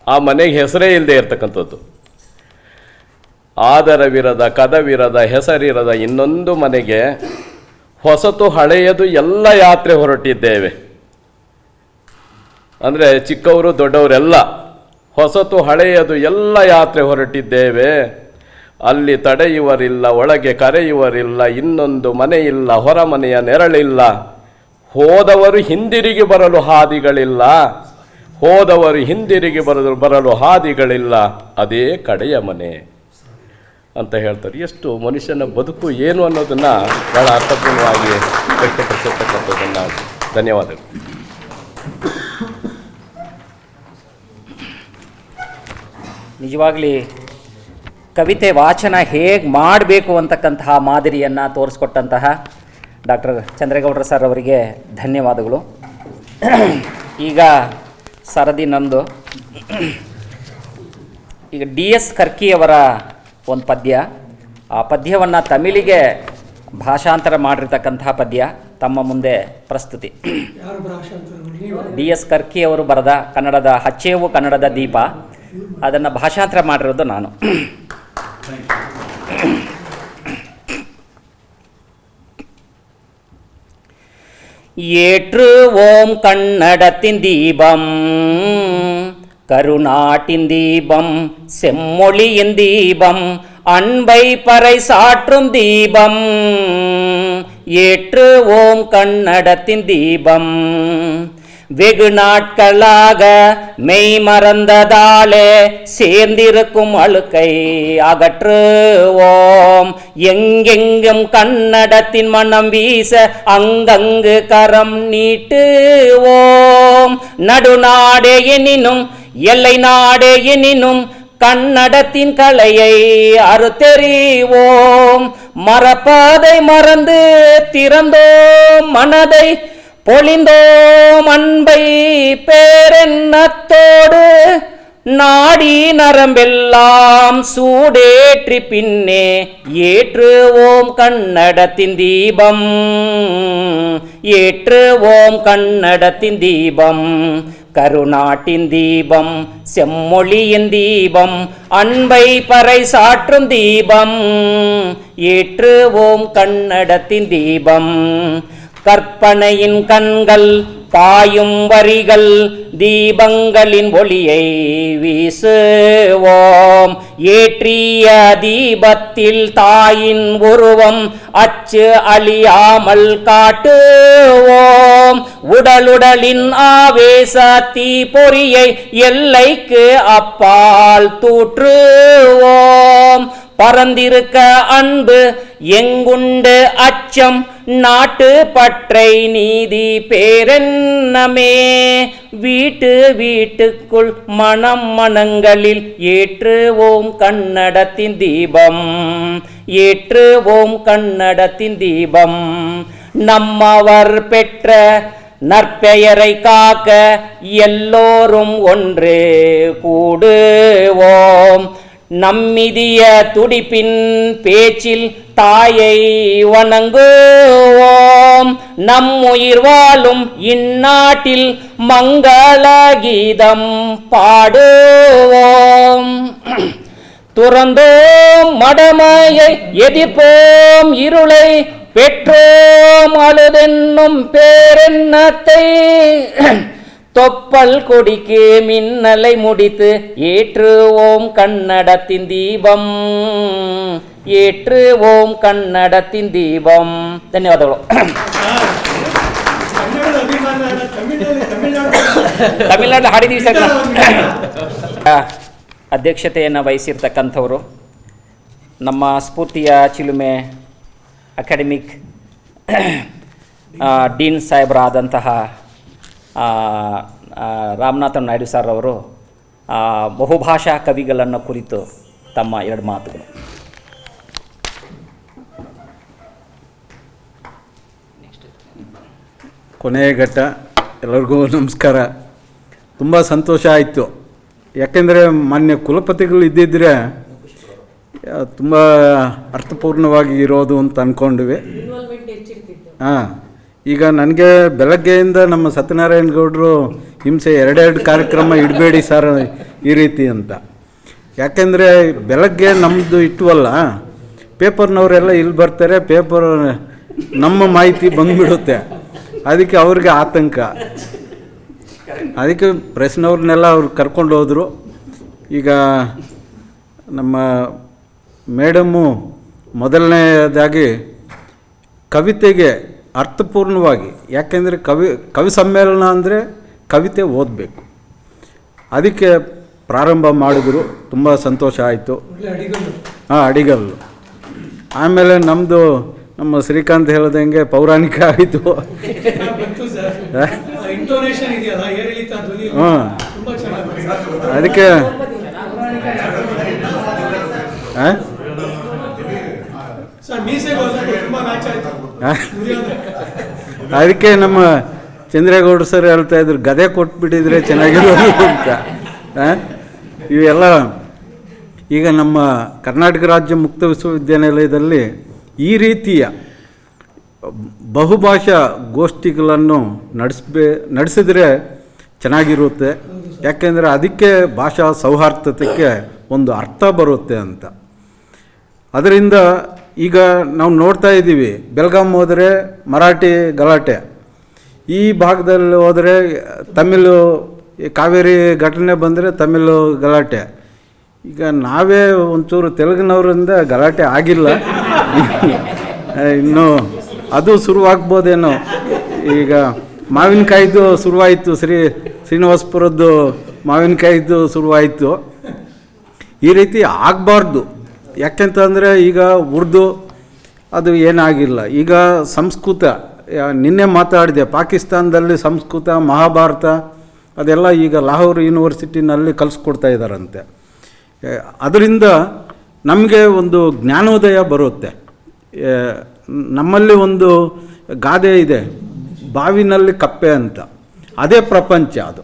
ಆ ಮನೆಗೆ ಹೆಸರೇ ಇಲ್ಲದೆ ಇರ್ತಕ್ಕಂಥದ್ದು. ಆದರವಿರದ, ಕದವಿರದ, ಹೆಸರಿರದ ಇನ್ನೊಂದು ಮನೆಗೆ ಹೊಸತು ಹಳೆಯದು ಎಲ್ಲ ಯಾತ್ರೆ ಹೊರಟಿದ್ದೇವೆ. ಅಂದರೆ ಚಿಕ್ಕವರು ದೊಡ್ಡವರೆಲ್ಲ ಹೊಸತು ಹಳೆಯದು ಎಲ್ಲ ಯಾತ್ರೆ ಹೊರಟಿದ್ದೇವೆ. ಅಲ್ಲಿ ತಡೆಯುವರಿಲ್ಲ, ಒಳಗೆ ಕರೆಯುವರಿಲ್ಲ, ಇನ್ನೊಂದು ಮನೆಯಿಲ್ಲ, ಹೊರಮನೆಯ ನೆರಳಿಲ್ಲ, ಹೋದವರು ಹಿಂದಿರುಗಿ ಬರಲು ಹಾದಿಗಳಿಲ್ಲ, ಹೋದವರು ಹಿಂದಿರುಗಿ ಬರಲು ಹಾದಿಗಳಿಲ್ಲ, ಅದೇ ಕಡೆಯ ಮನೆ ಅಂತ ಹೇಳ್ತಾರೆ. ಎಷ್ಟು ಮನುಷ್ಯನ ಬದುಕು ಏನು ಅನ್ನೋದನ್ನು ಬಹಳ ಅರ್ಥಪೂರ್ಣವಾಗಿ ವ್ಯಕ್ತಪಡಿಸಿರ್ತಕ್ಕಂಥದ್ದನ್ನು. ಧನ್ಯವಾದಗಳು. ನಿಜವಾಗಲಿ ಕವಿತೆ ವಾಚನ ಹೇಗೆ ಮಾಡಬೇಕು ಅಂತಕ್ಕಂತಹ ಮಾದರಿಯನ್ನು ತೋರಿಸ್ಕೊಟ್ಟಂತಹ ಡಾಕ್ಟರ್ ಚಂದ್ರೇಗೌಡರ ಸರ್ ಅವರಿಗೆ ಧನ್ಯವಾದಗಳು. ಈಗ ಸರದಿ ನಂದು. ಈಗ DS ಕರ್ಕಿಯವರ ಒಂದು ಪದ್ಯ, ಆ ಪದ್ಯವನ್ನು ತಮಿಳಿಗೆ ಭಾಷಾಂತರ ಮಾಡಿರ್ತಕ್ಕಂತಹ ಪದ್ಯ. ತಮ್ಮ ಮುಂದೆ ಪ್ರಸ್ತುತಿ. DS ಕರ್ಕಿ ಅವರು ಬರೆದ ಕನ್ನಡದ ಹಚ್ಚೇವು ಕನ್ನಡದ ದೀಪ, ಅದನ್ನು ಭಾಷಾಂತರ ಮಾಡಿರೋದು ನಾನು. ஏற்று ஓம் கண்ணடத்தின் தீபம், கருநாட்டின் தீபம், செம்மொழியின் தீபம், அன்பை பறை சாற்றும் தீபம். ஏற்று ஓம் கண்ணடத்தின் தீபம், வெகு நாட்களாக மெய் மறந்ததாலே சேர்ந்திருக்கும் அழுக்கை அகற்றுவோம். எங்கெங்கும் கன்னடத்தின் மனம் வீச அங்கங்கு கரம் நீட்டுவோம். நடுநாடே எனினும் எல்லை நாடே எனினும் கன்னடத்தின் கலையை அறுத்தெறிவோம். மறப்பதை மறந்து திறந்தோம் மனதை, பொழிந்தோம் அன்பை பேரெண்ணத்தோடு, நாடி நரம்பெல்லாம் சூடேற்றி பின்னே ஏற்றுவோம் கன்னடத்தின் தீபம். ஏற்றுவோம் கன்னடத்தின் தீபம், கருநாட்டின் தீபம், செம்மொழியின் தீபம், அன்பை பறை சாற்றும் தீபம். ஏற்றுவோம் கன்னடத்தின் தீபம். கற்பனையின் கண்கள் பாயும் வரிகள் தீபங்களின் ஒளியை வீசுவோம். ஏற்றிய தீபத்தில் தாயின் உருவம் அச்சு அழியாமல் காட்டுவோம். உடலுடலின் ஆவேச தீ பொறியை எல்லைக்கு அப்பால் தூற்றுவோம். பரந்திருக்க அன்பு எங்குண்டு அச்சம், நாட்டு பற்றை நீதி பேரென்னமே. வீட்டு வீட்டுக்குள் மனம் மனங்களில் ஏற்றுவோம் கன்னடத்தின் தீபம். ஏற்றுவோம் கன்னடத்தின் தீபம். நம்மவர் பெற்ற நற்பெயரை காக்க எல்லோரும் ஒன்று கூடுவோம். நம்மிதிய துடிப்பின் பேச்சில் தாயை வணங்குவோம். நம் உயிர் வாழும் இந்நாட்டில் மங்கள கீதம் பாடுவோம். துறந்தோம் மடமையை எதிர்ப்போம் இருளை, பெற்றோம் அழுதென்னும் பேரெண்ணத்தை. தொப்பல் கொடிக்கு மின்னலை முடித்து ஏற்றுவோம் கன்னடத்தின் தீபம். ஏற்றுவோம் கன்னಡத்தின் ದೀಪಂ. ಧನ್ಯವಾದಗಳು. ತಮಿಳ್ನಾಡು ಹಾಡಿದೀವಿ ಸರ್. ಅಧ್ಯಕ್ಷತೆಯನ್ನು ವಹಿಸಿರ್ತಕ್ಕಂಥವರು ನಮ್ಮ ಸ್ಫೂರ್ತಿಯ ಚಿಲುಮೆ ಅಕಾಡೆಮಿಕ್ ಡೀನ್ ಸಾಹೇಬರಾದಂತಹ ರಾಮನಾಥನ್ ನಾಯ್ಡು ಸರ್ ಅವರು ಬಹುಭಾಷಾ ಕವಿಗಳನ್ನು ಕುರಿತು ತಮ್ಮ ಎರಡು ಮಾತುಗಳು. ಕೊನೆಯ ಘಟ್ಟ. ಎಲ್ಲರಿಗೂ ನಮಸ್ಕಾರ. ತುಂಬ ಸಂತೋಷ ಆಯಿತು. ಯಾಕೆಂದರೆ ಮಾನ್ಯ ಕುಲಪತಿಗಳು ಇದ್ದಿದ್ದರೆ ತುಂಬ ಅರ್ಥಪೂರ್ಣವಾಗಿ ಇರೋದು ಅಂತ ಅಂದ್ಕೊಂಡ್ವಿ. ಹಾಂ, ಈಗ ನನಗೆ ಬೆಳಗ್ಗೆಯಿಂದ ನಮ್ಮ ಸತ್ಯನಾರಾಯಣ ಗೌಡರು ಹಿಂಸೆ ಎರಡೆರಡು ಕಾರ್ಯಕ್ರಮ ಇಡಬೇಡಿ ಸರ್ ಈ ರೀತಿ ಅಂತ. ಯಾಕೆಂದರೆ ಬೆಳಗ್ಗೆ ನಮ್ಮದು ಇಟ್ಟವಲ್ಲ, ಪೇಪರ್ನವರೆಲ್ಲ ಇಲ್ಲಿ ಬರ್ತಾರೆ, ಪೇಪರ್ ನಮ್ಮ ಮಾಹಿತಿ ಬಂದುಬಿಡುತ್ತೆ. ಅದಕ್ಕೆ ಅವ್ರಿಗೆ ಆತಂಕ. ಅದಕ್ಕೆ ಪ್ರೆಸ್ನವ್ರನ್ನೆಲ್ಲ ಅವ್ರು ಕರ್ಕೊಂಡು ಹೋದರು. ಈಗ ನಮ್ಮ ಮೇಡಮ್ಮು ಮೊದಲನೇದಾಗಿ ಕವಿತೆಗೆ ಅರ್ಥಪೂರ್ಣವಾಗಿ, ಯಾಕೆಂದರೆ ಕವಿ ಸಮ್ಮೇಳನ ಅಂದರೆ ಕವಿತೆ ಓದಬೇಕು, ಅದಕ್ಕೆ ಪ್ರಾರಂಭ ಮಾಡಿದ್ರು. ತುಂಬ ಸಂತೋಷ ಆಯಿತು. ಹಾಂ, ಅಡಿಗಲ್ಲು. ಆಮೇಲೆ ನಮ್ಮದು ನಮ್ಮ ಶ್ರೀಕಾಂತ್ ಹೇಳ್ದಂಗೆ ಪೌರಾಣಿಕ ಆಯಿತು. ಹಾಂ, ಅದಕ್ಕೆ ಅದಕ್ಕೆ ನಮ್ಮ ಚಂದ್ರೇಗೌಡ ಸರ್ ಹೇಳ್ತಾ ಇದ್ರು, ಗದೆ ಕೊಟ್ಬಿಟ್ಟಿದ್ರೆ ಚೆನ್ನಾಗಿರೋದು ಅಂತ. ಇವೆಲ್ಲ ಈಗ ನಮ್ಮ ಕರ್ನಾಟಕ ರಾಜ್ಯ ಮುಕ್ತ ವಿಶ್ವವಿದ್ಯಾನಿಲಯದಲ್ಲಿ ಈ ರೀತಿಯ ಬಹುಭಾಷಾ ಗೋಷ್ಠಿಗಳನ್ನು ನಡೆಸಿದರೆ ಚೆನ್ನಾಗಿರುತ್ತೆ. ಯಾಕೆಂದರೆ ಅದಕ್ಕೆ ಭಾಷಾ ಸೌಹಾರ್ದತೆಗೆ ಒಂದು ಅರ್ಥ ಬರುತ್ತೆ ಅಂತ. ಅದರಿಂದ ಈಗ ನಾವು ನೋಡ್ತಾ ಇದ್ದೀವಿ, ಬೆಳಗಾಂ ಹೋದರೆ ಮರಾಠಿ ಗಲಾಟೆ, ಈ ಭಾಗದಲ್ಲಿ ಹೋದರೆ ತಮಿಳು, ಕಾವೇರಿ ಘಟನೆ ಬಂದರೆ ತಮಿಳು ಗಲಾಟೆ. ಈಗ ನಾವೇ ಒಂಚೂರು ತೆಲುಗಿನವರಿಂದ ಗಲಾಟೆ ಆಗಿಲ್ಲ, ಇನ್ನು ಅದು ಶುರುವಾಗ್ಬೋದೇನೋ. ಈಗ ಮಾವಿನಕಾಯ್ದು ಶುರುವಾಯಿತು, ಶ್ರೀನಿವಾಸಪುರದ್ದು ಮಾವಿನಕಾಯ್ದು ಶುರುವಾಯಿತು. ಈ ರೀತಿ ಆಗಬಾರ್ದು. ಯಾಕೆಂತಂದರೆ ಈಗ ಉರ್ದು ಅದು ಏನಾಗಿಲ್ಲ. ಈಗ ಸಂಸ್ಕೃತ, ನಿನ್ನೆ ಮಾತಾಡಿದೆ, ಪಾಕಿಸ್ತಾನದಲ್ಲಿ ಸಂಸ್ಕೃತ, ಮಹಾಭಾರತ ಅದೆಲ್ಲ ಈಗ ಲಾಹೋರ್ ಯೂನಿವರ್ಸಿಟಿನಲ್ಲಿ ಕಲಿಸ್ಕೊಡ್ತಾ ಇದ್ದಾರಂತೆ. ಅದರಿಂದ ನಮಗೆ ಒಂದು ಜ್ಞಾನೋದಯ ಬರುತ್ತೆ. ನಮ್ಮಲ್ಲಿ ಒಂದು ಗಾದೆ ಇದೆ, ಬಾವಿನಲ್ಲಿ ಕಪ್ಪೆ ಅಂತ. ಅದೇ ಪ್ರಪಂಚ ಅದು.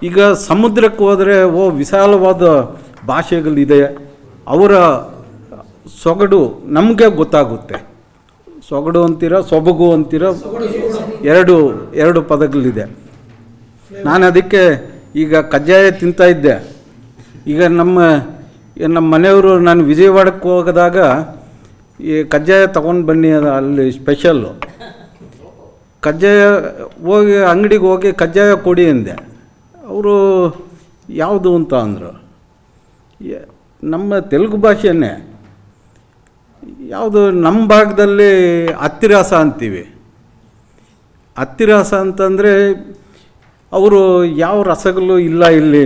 ಈಗ ಸಮುದ್ರಕ್ಕೆ ಹೋದರೆ ವಿಶಾಲವಾದ ಭಾಷೆಗಳಿದೆ, ಅವರ ಸೊಗಡು ನಮಗೆ ಗೊತ್ತಾಗುತ್ತೆ. ಸೊಗಡು ಅಂತೀರ, ಸೊಬಗು ಅಂತೀರ, ಎರಡು ಪದಗಳಿದೆ. ನಾನು ಅದಕ್ಕೆ ಈಗ ಕಜ್ಜಾಯ ತಿಂತಾಯಿದ್ದೆ. ಈಗ ನಮ್ಮ ಮನೆಯವರು, ನಾನು ವಿಜಯವಾಡಕ್ಕೆ ಹೋಗಿದಾಗ ಈ ಕಜ್ಜಾಯ ತೊಗೊಂಡು ಬನ್ನಿ, ಅಲ್ಲಿ ಸ್ಪೆಷಲ್ಲು ಕಜ್ಜಾಯ. ಹೋಗಿ ಅಂಗಡಿಗೆ ಹೋಗಿ ಕಜ್ಜಾಯ ಕೊಡಿ ಅಂದೆ. ಅವರು ಯಾವುದು ಅಂತ ಅಂದರು. ನಮ್ಮ ತೆಲುಗು ಭಾಷೆಯನ್ನೇ, ಯಾವುದು ನಮ್ಮ ಭಾಗದಲ್ಲಿ ಹತ್ತಿರಾಸ ಅಂತೀವಿ. ಹತ್ತಿರಾಸ ಅಂತಂದರೆ ಅವರು ಯಾವ ರಸಗಳು ಇಲ್ಲ ಇಲ್ಲಿ,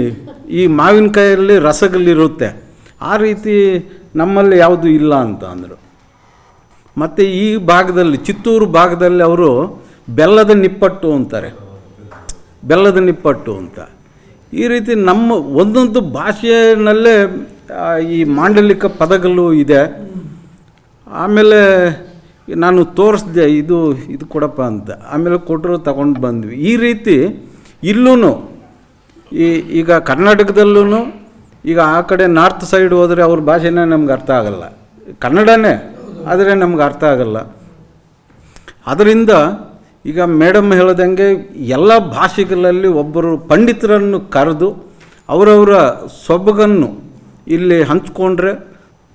ಈ ಮಾವಿನಕಾಯಲ್ಲಿ ರಸಗಳಿರುತ್ತೆ, ಆ ರೀತಿ ನಮ್ಮಲ್ಲಿ ಯಾವುದು ಇಲ್ಲ ಅಂತ ಅಂದರು. ಮತ್ತು ಈ ಭಾಗದಲ್ಲಿ, ಚಿತ್ತೂರು ಭಾಗದಲ್ಲಿ ಅವರು ಬೆಲ್ಲದ ನಿಪ್ಪಟ್ಟು ಅಂತಾರೆ, ಬೆಲ್ಲದ ನಿಪ್ಪಟ್ಟು ಅಂತ. ಈ ರೀತಿ ನಮ್ಮ ಒಂದೊಂದು ಭಾಷೆಯಲ್ಲೇ ಈ ಮಾಂಡಲಿಕ ಪದಗಳು ಇದೆ. ಆಮೇಲೆ ನಾನು ತೋರಿಸ್ದೆ, ಇದು ಕೊಡಪ್ಪ ಅಂತ. ಆಮೇಲೆ ಕೊಟ್ಟರು, ತಗೊಂಡು ಬಂದ್ವಿ. ಈ ರೀತಿ ಇಲ್ಲೂ ಈಗ ಕರ್ನಾಟಕದಲ್ಲೂ ಈಗ ಆ ಕಡೆ ನಾರ್ತ್ ಸೈಡ್ ಹೋದರೆ ಅವ್ರ ಭಾಷೆನೇ ನಮ್ಗೆ ಅರ್ಥ ಆಗಲ್ಲ, ಕನ್ನಡನೇ ಆದರೆ ನಮ್ಗೆ ಅರ್ಥ ಆಗಲ್ಲ. ಅದರಿಂದ ಈಗ ಮೇಡಮ್ ಹೇಳ್ದಂಗೆ ಎಲ್ಲ ಭಾಷೆಗಳಲ್ಲಿ ಒಬ್ಬರು ಪಂಡಿತರನ್ನು ಕರೆದು ಅವರವರ ಸೊಬಗನ್ನು ಇಲ್ಲಿ ಹಂಚ್ಕೊಂಡ್ರೆ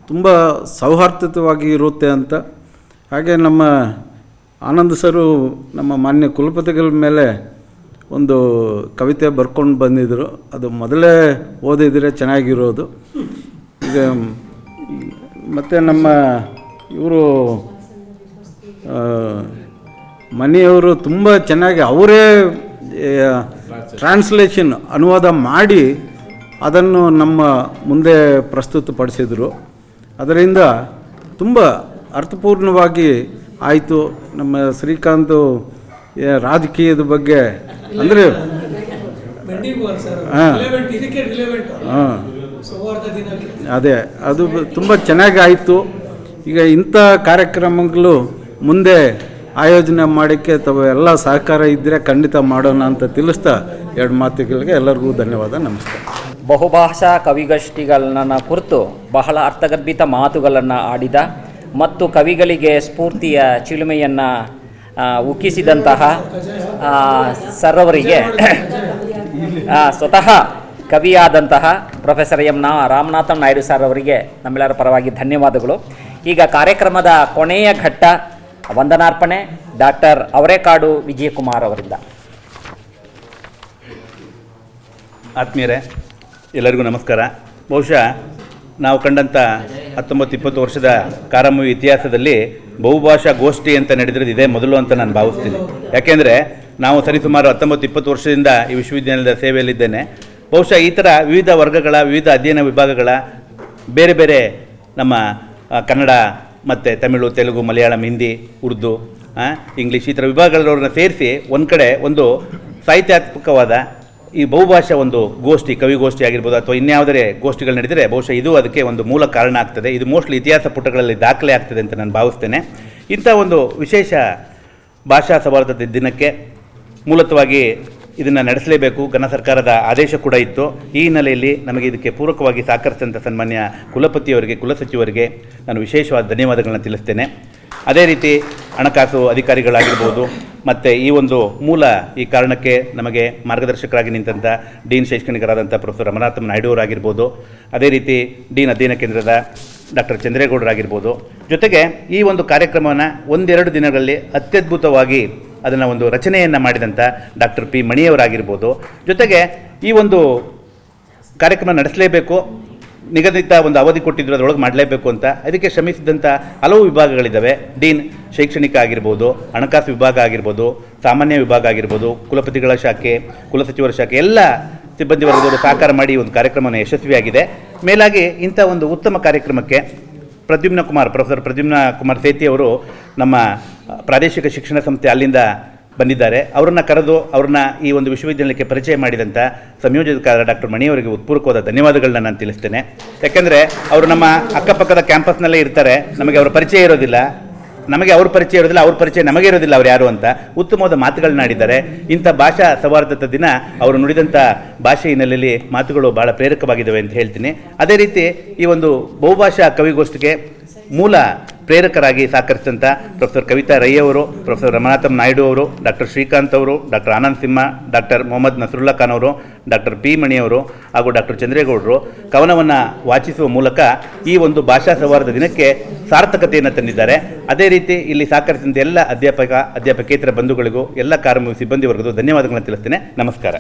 ತುಂಬ ಸೌಹಾರ್ದತೆವಾಗಿ ಇರುತ್ತೆ ಅಂತ. ಹಾಗೆ ನಮ್ಮ ಆನಂದ್ ಸರು ನಮ್ಮ ಮಾನ್ಯ ಕುಲಪತಿಗಳ ಮೇಲೆ ಒಂದು ಕವಿತೆ ಬರ್ಕೊಂಡು ಬಂದಿದ್ದರು. ಅದು ಮೊದಲೇ ಓದಿದರೆ ಚೆನ್ನಾಗಿರೋದು. ಈಗ ಮತ್ತು ನಮ್ಮ ಇವರು ಮನೆಯವರು ತುಂಬ ಚೆನ್ನಾಗಿ ಅವರೇ ಟ್ರಾನ್ಸ್ಲೇಷನ್ ಅನುವಾದ ಮಾಡಿ ಅದನ್ನು ನಮ್ಮ ಮುಂದೆ ಪ್ರಸ್ತುತಪಡಿಸಿದರು. ಅದರಿಂದ ತುಂಬ ಅರ್ಥಪೂರ್ಣವಾಗಿ ಆಯಿತು. ನಮ್ಮ ಶ್ರೀಕಾಂತ್ ರಾಜಕೀಯದ ಬಗ್ಗೆ ಅಂದರೆ ಅದೇ ಅದು ತುಂಬ ಚೆನ್ನಾಗಿ ಆಯಿತು. ಈಗ ಇಂಥ ಕಾರ್ಯಕ್ರಮಗಳು ಮುಂದೆ ಆಯೋಜನೆ ಮಾಡೋಕ್ಕೆ ಎಲ್ಲ ಸಹಕಾರ ಇದ್ದರೆ ಖಂಡಿತ ಮಾಡೋಣ ಅಂತ ತಿಳಿಸ್ತಾ ಎರಡು ಮಾತುಗಳಿಗೆ ಎಲ್ಲರಿಗೂ ಧನ್ಯವಾದ, ನಮಸ್ಕಾರ. ಬಹುಭಾಷಾ ಕವಿಗೋಷ್ಠಿಗಳನ್ನ ಕುರಿತು ಬಹಳ ಅರ್ಥಗರ್ಭಿತ ಮಾತುಗಳನ್ನು ಆಡಿದ ಮತ್ತು ಕವಿಗಳಿಗೆ ಸ್ಫೂರ್ತಿಯ ಚಿಲುಮೆಯನ್ನು ಉಕ್ಕಿಸಿದಂತಹ ಸರ್ವರಿಗೆ ಸ್ವತಃ ಕವಿಯಾದಂತಹ ಪ್ರೊಫೆಸರ್ ರಾಮನಾಥನ್ ನಾಯ್ಡು ಸರ್ ಅವರಿಗೆ ನಮ್ಮೆಲ್ಲರ ಪರವಾಗಿ ಧನ್ಯವಾದಗಳು. ಈಗ ಕಾರ್ಯಕ್ರಮದ ಕೊನೆಯ ಘಟ್ಟ ವಂದನಾರ್ಪಣೆ ಡಾಕ್ಟರ್ ಅವರೇಕಾಡು ವಿಜಯಕುಮಾರ್ ಅವರಿಂದ. ಆತ್ಮೀಯರೇ, ಎಲ್ಲರಿಗೂ ನಮಸ್ಕಾರ. ಬಹುಶಃ ನಾವು ಕಂಡಂಥ 19-20 ವರ್ಷದ ಕಾರಂಭವಿ ಇತಿಹಾಸದಲ್ಲಿ ಬಹುಭಾಷಾ ಗೋಷ್ಠಿ ಅಂತ ನಡೆದಿರೋದು ಇದೇ ಮೊದಲು ಅಂತ ನಾನು ಭಾವಿಸ್ತೀನಿ. ಯಾಕೆಂದರೆ ನಾವು ಸರಿಸುಮಾರು 19-20 ವರ್ಷದಿಂದ ಈ ವಿಶ್ವವಿದ್ಯಾನಿಲಯದ ಸೇವೆಯಲ್ಲಿದ್ದೇನೆ. ಬಹುಶಃ ಈ ಥರ ವಿವಿಧ ವರ್ಗಗಳ, ವಿವಿಧ ಅಧ್ಯಯನ ವಿಭಾಗಗಳ, ಬೇರೆ ಬೇರೆ ನಮ್ಮ ಕನ್ನಡ ಮತ್ತು ತಮಿಳು, ತೆಲುಗು, ಮಲಯಾಳಂ, ಹಿಂದಿ, ಉರ್ದು, ಇಂಗ್ಲೀಷ್ ಈ ಥರ ವಿಭಾಗಗಳವ್ರನ್ನ ಸೇರಿಸಿ ಒಂದು ಕಡೆ ಒಂದು ಸಾಹಿತ್ಯಾತ್ಮಕವಾದ ಈ ಬಹುಭಾಷಾ ಒಂದು ಗೋಷ್ಠಿ, ಕವಿಗೋಷ್ಠಿ ಆಗಿರ್ಬೋದು ಅಥವಾ ಇನ್ಯಾವುದೇ ಗೋಷ್ಠಿಗಳು ನಡೆದರೆ ಬಹುಶಃ ಇದು ಅದಕ್ಕೆ ಒಂದು ಮೂಲ ಕಾರಣ ಆಗ್ತದೆ. ಇದು ಮೋಸ್ಟ್ಲಿ ಇತಿಹಾಸ ಪುಟಗಳಲ್ಲಿ ದಾಖಲೆ ಆಗ್ತದೆ ಅಂತ ನಾನು ಭಾವಿಸ್ತೇನೆ. ಇಂಥ ಒಂದು ವಿಶೇಷ ಭಾಷಾ ಸೌಹಾರ್ದತೆ ದಿನಕ್ಕೆ ಮೂಲತವಾಗಿ ಇದನ್ನು ನಡೆಸಲೇಬೇಕು, ಘನ ಸರ್ಕಾರದ ಆದೇಶ ಕೂಡ ಇತ್ತು. ಈ ಹಿನ್ನೆಲೆಯಲ್ಲಿ ನಮಗೆ ಇದಕ್ಕೆ ಪೂರಕವಾಗಿ ಸಹಕರಿಸಿದಂಥ ಸನ್ಮಾನ್ಯ ಕುಲಪತಿಯವರಿಗೆ, ಕುಲಸಚಿವರಿಗೆ ನಾನು ವಿಶೇಷವಾದ ಧನ್ಯವಾದಗಳನ್ನು ತಿಳಿಸ್ತೇನೆ. ಅದೇ ರೀತಿ ಹಣಕಾಸು ಅಧಿಕಾರಿಗಳಾಗಿರ್ಬೋದು ಮತ್ತು ಈ ಒಂದು ಈ ಕಾರಣಕ್ಕೆ ನಮಗೆ ಮಾರ್ಗದರ್ಶಕರಾಗಿ ನಿಂತಹ ಡೀನ್ ಶೈಕ್ಷಣಿಕರಾದಂಥ ಪ್ರೊಫೆಸರ್ ರಮನಾಥ ನಾಯ್ಡು ಅವರಾಗಿರ್ಬೋದು, ಅದೇ ರೀತಿ ಡೀನ್ ಅಧ್ಯಯನ ಕೇಂದ್ರದ ಡಾಕ್ಟರ್ ಚಂದ್ರೇಗೌಡರಾಗಿರ್ಬೋದು, ಜೊತೆಗೆ ಈ ಒಂದು ಕಾರ್ಯಕ್ರಮವನ್ನು ಒಂದೆರಡು ದಿನಗಳಲ್ಲಿ ಅತ್ಯದ್ಭುತವಾಗಿ ಅದನ್ನು ಒಂದು ರಚನೆಯನ್ನು ಮಾಡಿದಂಥ ಡಾಕ್ಟರ್ ಪಿ ಮಣಿಯವರಾಗಿರ್ಬೋದು, ಜೊತೆಗೆ ಈ ಒಂದು ಕಾರ್ಯಕ್ರಮ ನಡೆಸಲೇಬೇಕು, ನಿಗದಿತ ಒಂದು ಅವಧಿ ಕೊಟ್ಟಿದ್ರು ಅದರೊಳಗೆ ಮಾಡಲೇಬೇಕು ಅಂತ ಅದಕ್ಕೆ ಶ್ರಮಿಸಿದಂಥ ಹಲವು ವಿಭಾಗಗಳಿದ್ದಾವೆ. ಡೀನ್ ಶೈಕ್ಷಣಿಕ ಆಗಿರ್ಬೋದು, ಹಣಕಾಸು ವಿಭಾಗ ಆಗಿರ್ಬೋದು, ಸಾಮಾನ್ಯ ವಿಭಾಗ ಆಗಿರ್ಬೋದು, ಕುಲಪತಿಗಳ ಶಾಖೆ, ಕುಲಸಚಿವರ ಶಾಖೆ ಎಲ್ಲ ಸಿಬ್ಬಂದಿ ವರ್ಗದವರು ಸಹಕಾರ ಮಾಡಿ ಒಂದು ಕಾರ್ಯಕ್ರಮವನ್ನು ಯಶಸ್ವಿಯಾಗಿದೆ. ಮೇಲಾಗಿ ಇಂಥ ಒಂದು ಉತ್ತಮ ಕಾರ್ಯಕ್ರಮಕ್ಕೆ ಪ್ರೊಫೆಸರ್ ಪ್ರದ್ಯುಮ್ನ ಕುಮಾರ್ ಸೇತಿ ಅವರು ನಮ್ಮ ಪ್ರಾದೇಶಿಕ ಶಿಕ್ಷಣ ಸಂಸ್ಥೆ ಅಲ್ಲಿಂದ ಬಂದಿದ್ದಾರೆ. ಅವರನ್ನು ಕರೆದು ಅವ್ರನ್ನ ಈ ಒಂದು ವಿಶ್ವವಿದ್ಯಾಲಯಕ್ಕೆ ಪರಿಚಯ ಮಾಡಿದಂಥ ಸಂಯೋಜಕರಾದ ಡಾಕ್ಟರ್ ಮಣಿಯವರಿಗೆ ಉತ್ಪೂರ್ವಕವಾದ ಧನ್ಯವಾದಗಳನ್ನ ನಾನು ತಿಳಿಸ್ತೇನೆ. ಯಾಕೆಂದರೆ ಅವರು ನಮ್ಮ ಅಕ್ಕಪಕ್ಕದ ಕ್ಯಾಂಪಸ್ನಲ್ಲೇ ಇರ್ತಾರೆ, ನಮಗೆ ಅವರ ಪರಿಚಯ ಇರೋದಿಲ್ಲ, ನಮಗೆ ಅವ್ರ ಪರಿಚಯ ಇರೋದಿಲ್ಲ, ಅವ್ರ ಪರಿಚಯ ನಮಗೆ ಇರೋದಿಲ್ಲ ಅವ್ರು ಯಾರು ಅಂತ ಉತ್ತಮವಾದ ಮಾತುಗಳನ್ನ ಆಡಿದ್ದಾರೆ. ಇಂಥ ಭಾಷಾ ಸೌಹಾರ್ದತೆ ದಿನ ಅವರು ನುಡಿದಂಥ ಭಾಷೆ ಹಿನ್ನೆಲೆಯಲ್ಲಿ ಮಾತುಗಳು ಭಾಳ ಪ್ರೇರಕವಾಗಿದ್ದಾವೆ ಅಂತ ಹೇಳ್ತೀನಿ. ಅದೇ ರೀತಿ ಈ ಒಂದು ಬಹುಭಾಷಾ ಕವಿಗೋಷ್ಠಿಗೆ ಮೂಲ ಪ್ರೇರಕರಾಗಿ ಸಹಕರಿಸಿದಂಥ ಪ್ರೊಫೆಸರ್ ಕವಿತಾ ರೈ ಅವರು, ಪ್ರೊಫೆಸರ್ ರಮನಾಥಂ ನಾಯ್ಡು ಅವರು, ಡಾಕ್ಟರ್ ಶ್ರೀಕಾಂತ್ ಅವರು, ಡಾಕ್ಟರ್ ಆನಂದ್ ಸಿಂಹ, ಡಾಕ್ಟರ್ ಮೊಹಮ್ಮದ್ ನಸರುಲ್ಲಾ ಖಾನ್ ಅವರು, ಡಾಕ್ಟರ್ ಪಿ ಮಣಿಯವರು ಹಾಗೂ ಡಾಕ್ಟರ್ ಚಂದ್ರೇಗೌಡರು ಕವನವನ್ನು ವಾಚಿಸುವ ಮೂಲಕ ಈ ಒಂದು ಭಾಷಾ ಸೌಹಾರ್ದ ದಿನಕ್ಕೆ ಸಾರ್ಥಕತೆಯನ್ನು ತಂದಿದ್ದಾರೆ. ಅದೇ ರೀತಿ ಇಲ್ಲಿ ಸಹಕರಿಸಿದಂಥ ಎಲ್ಲ ಅಧ್ಯಾಪಕೇತರ ಬಂಧುಗಳಿಗೂ ಎಲ್ಲ ಕಾರ್ಮಿಕ ಸಿಬ್ಬಂದಿ ವರ್ಗದ ಧನ್ಯವಾದಗಳನ್ನು ತಿಳಿಸ್ತೇನೆ. ನಮಸ್ಕಾರ.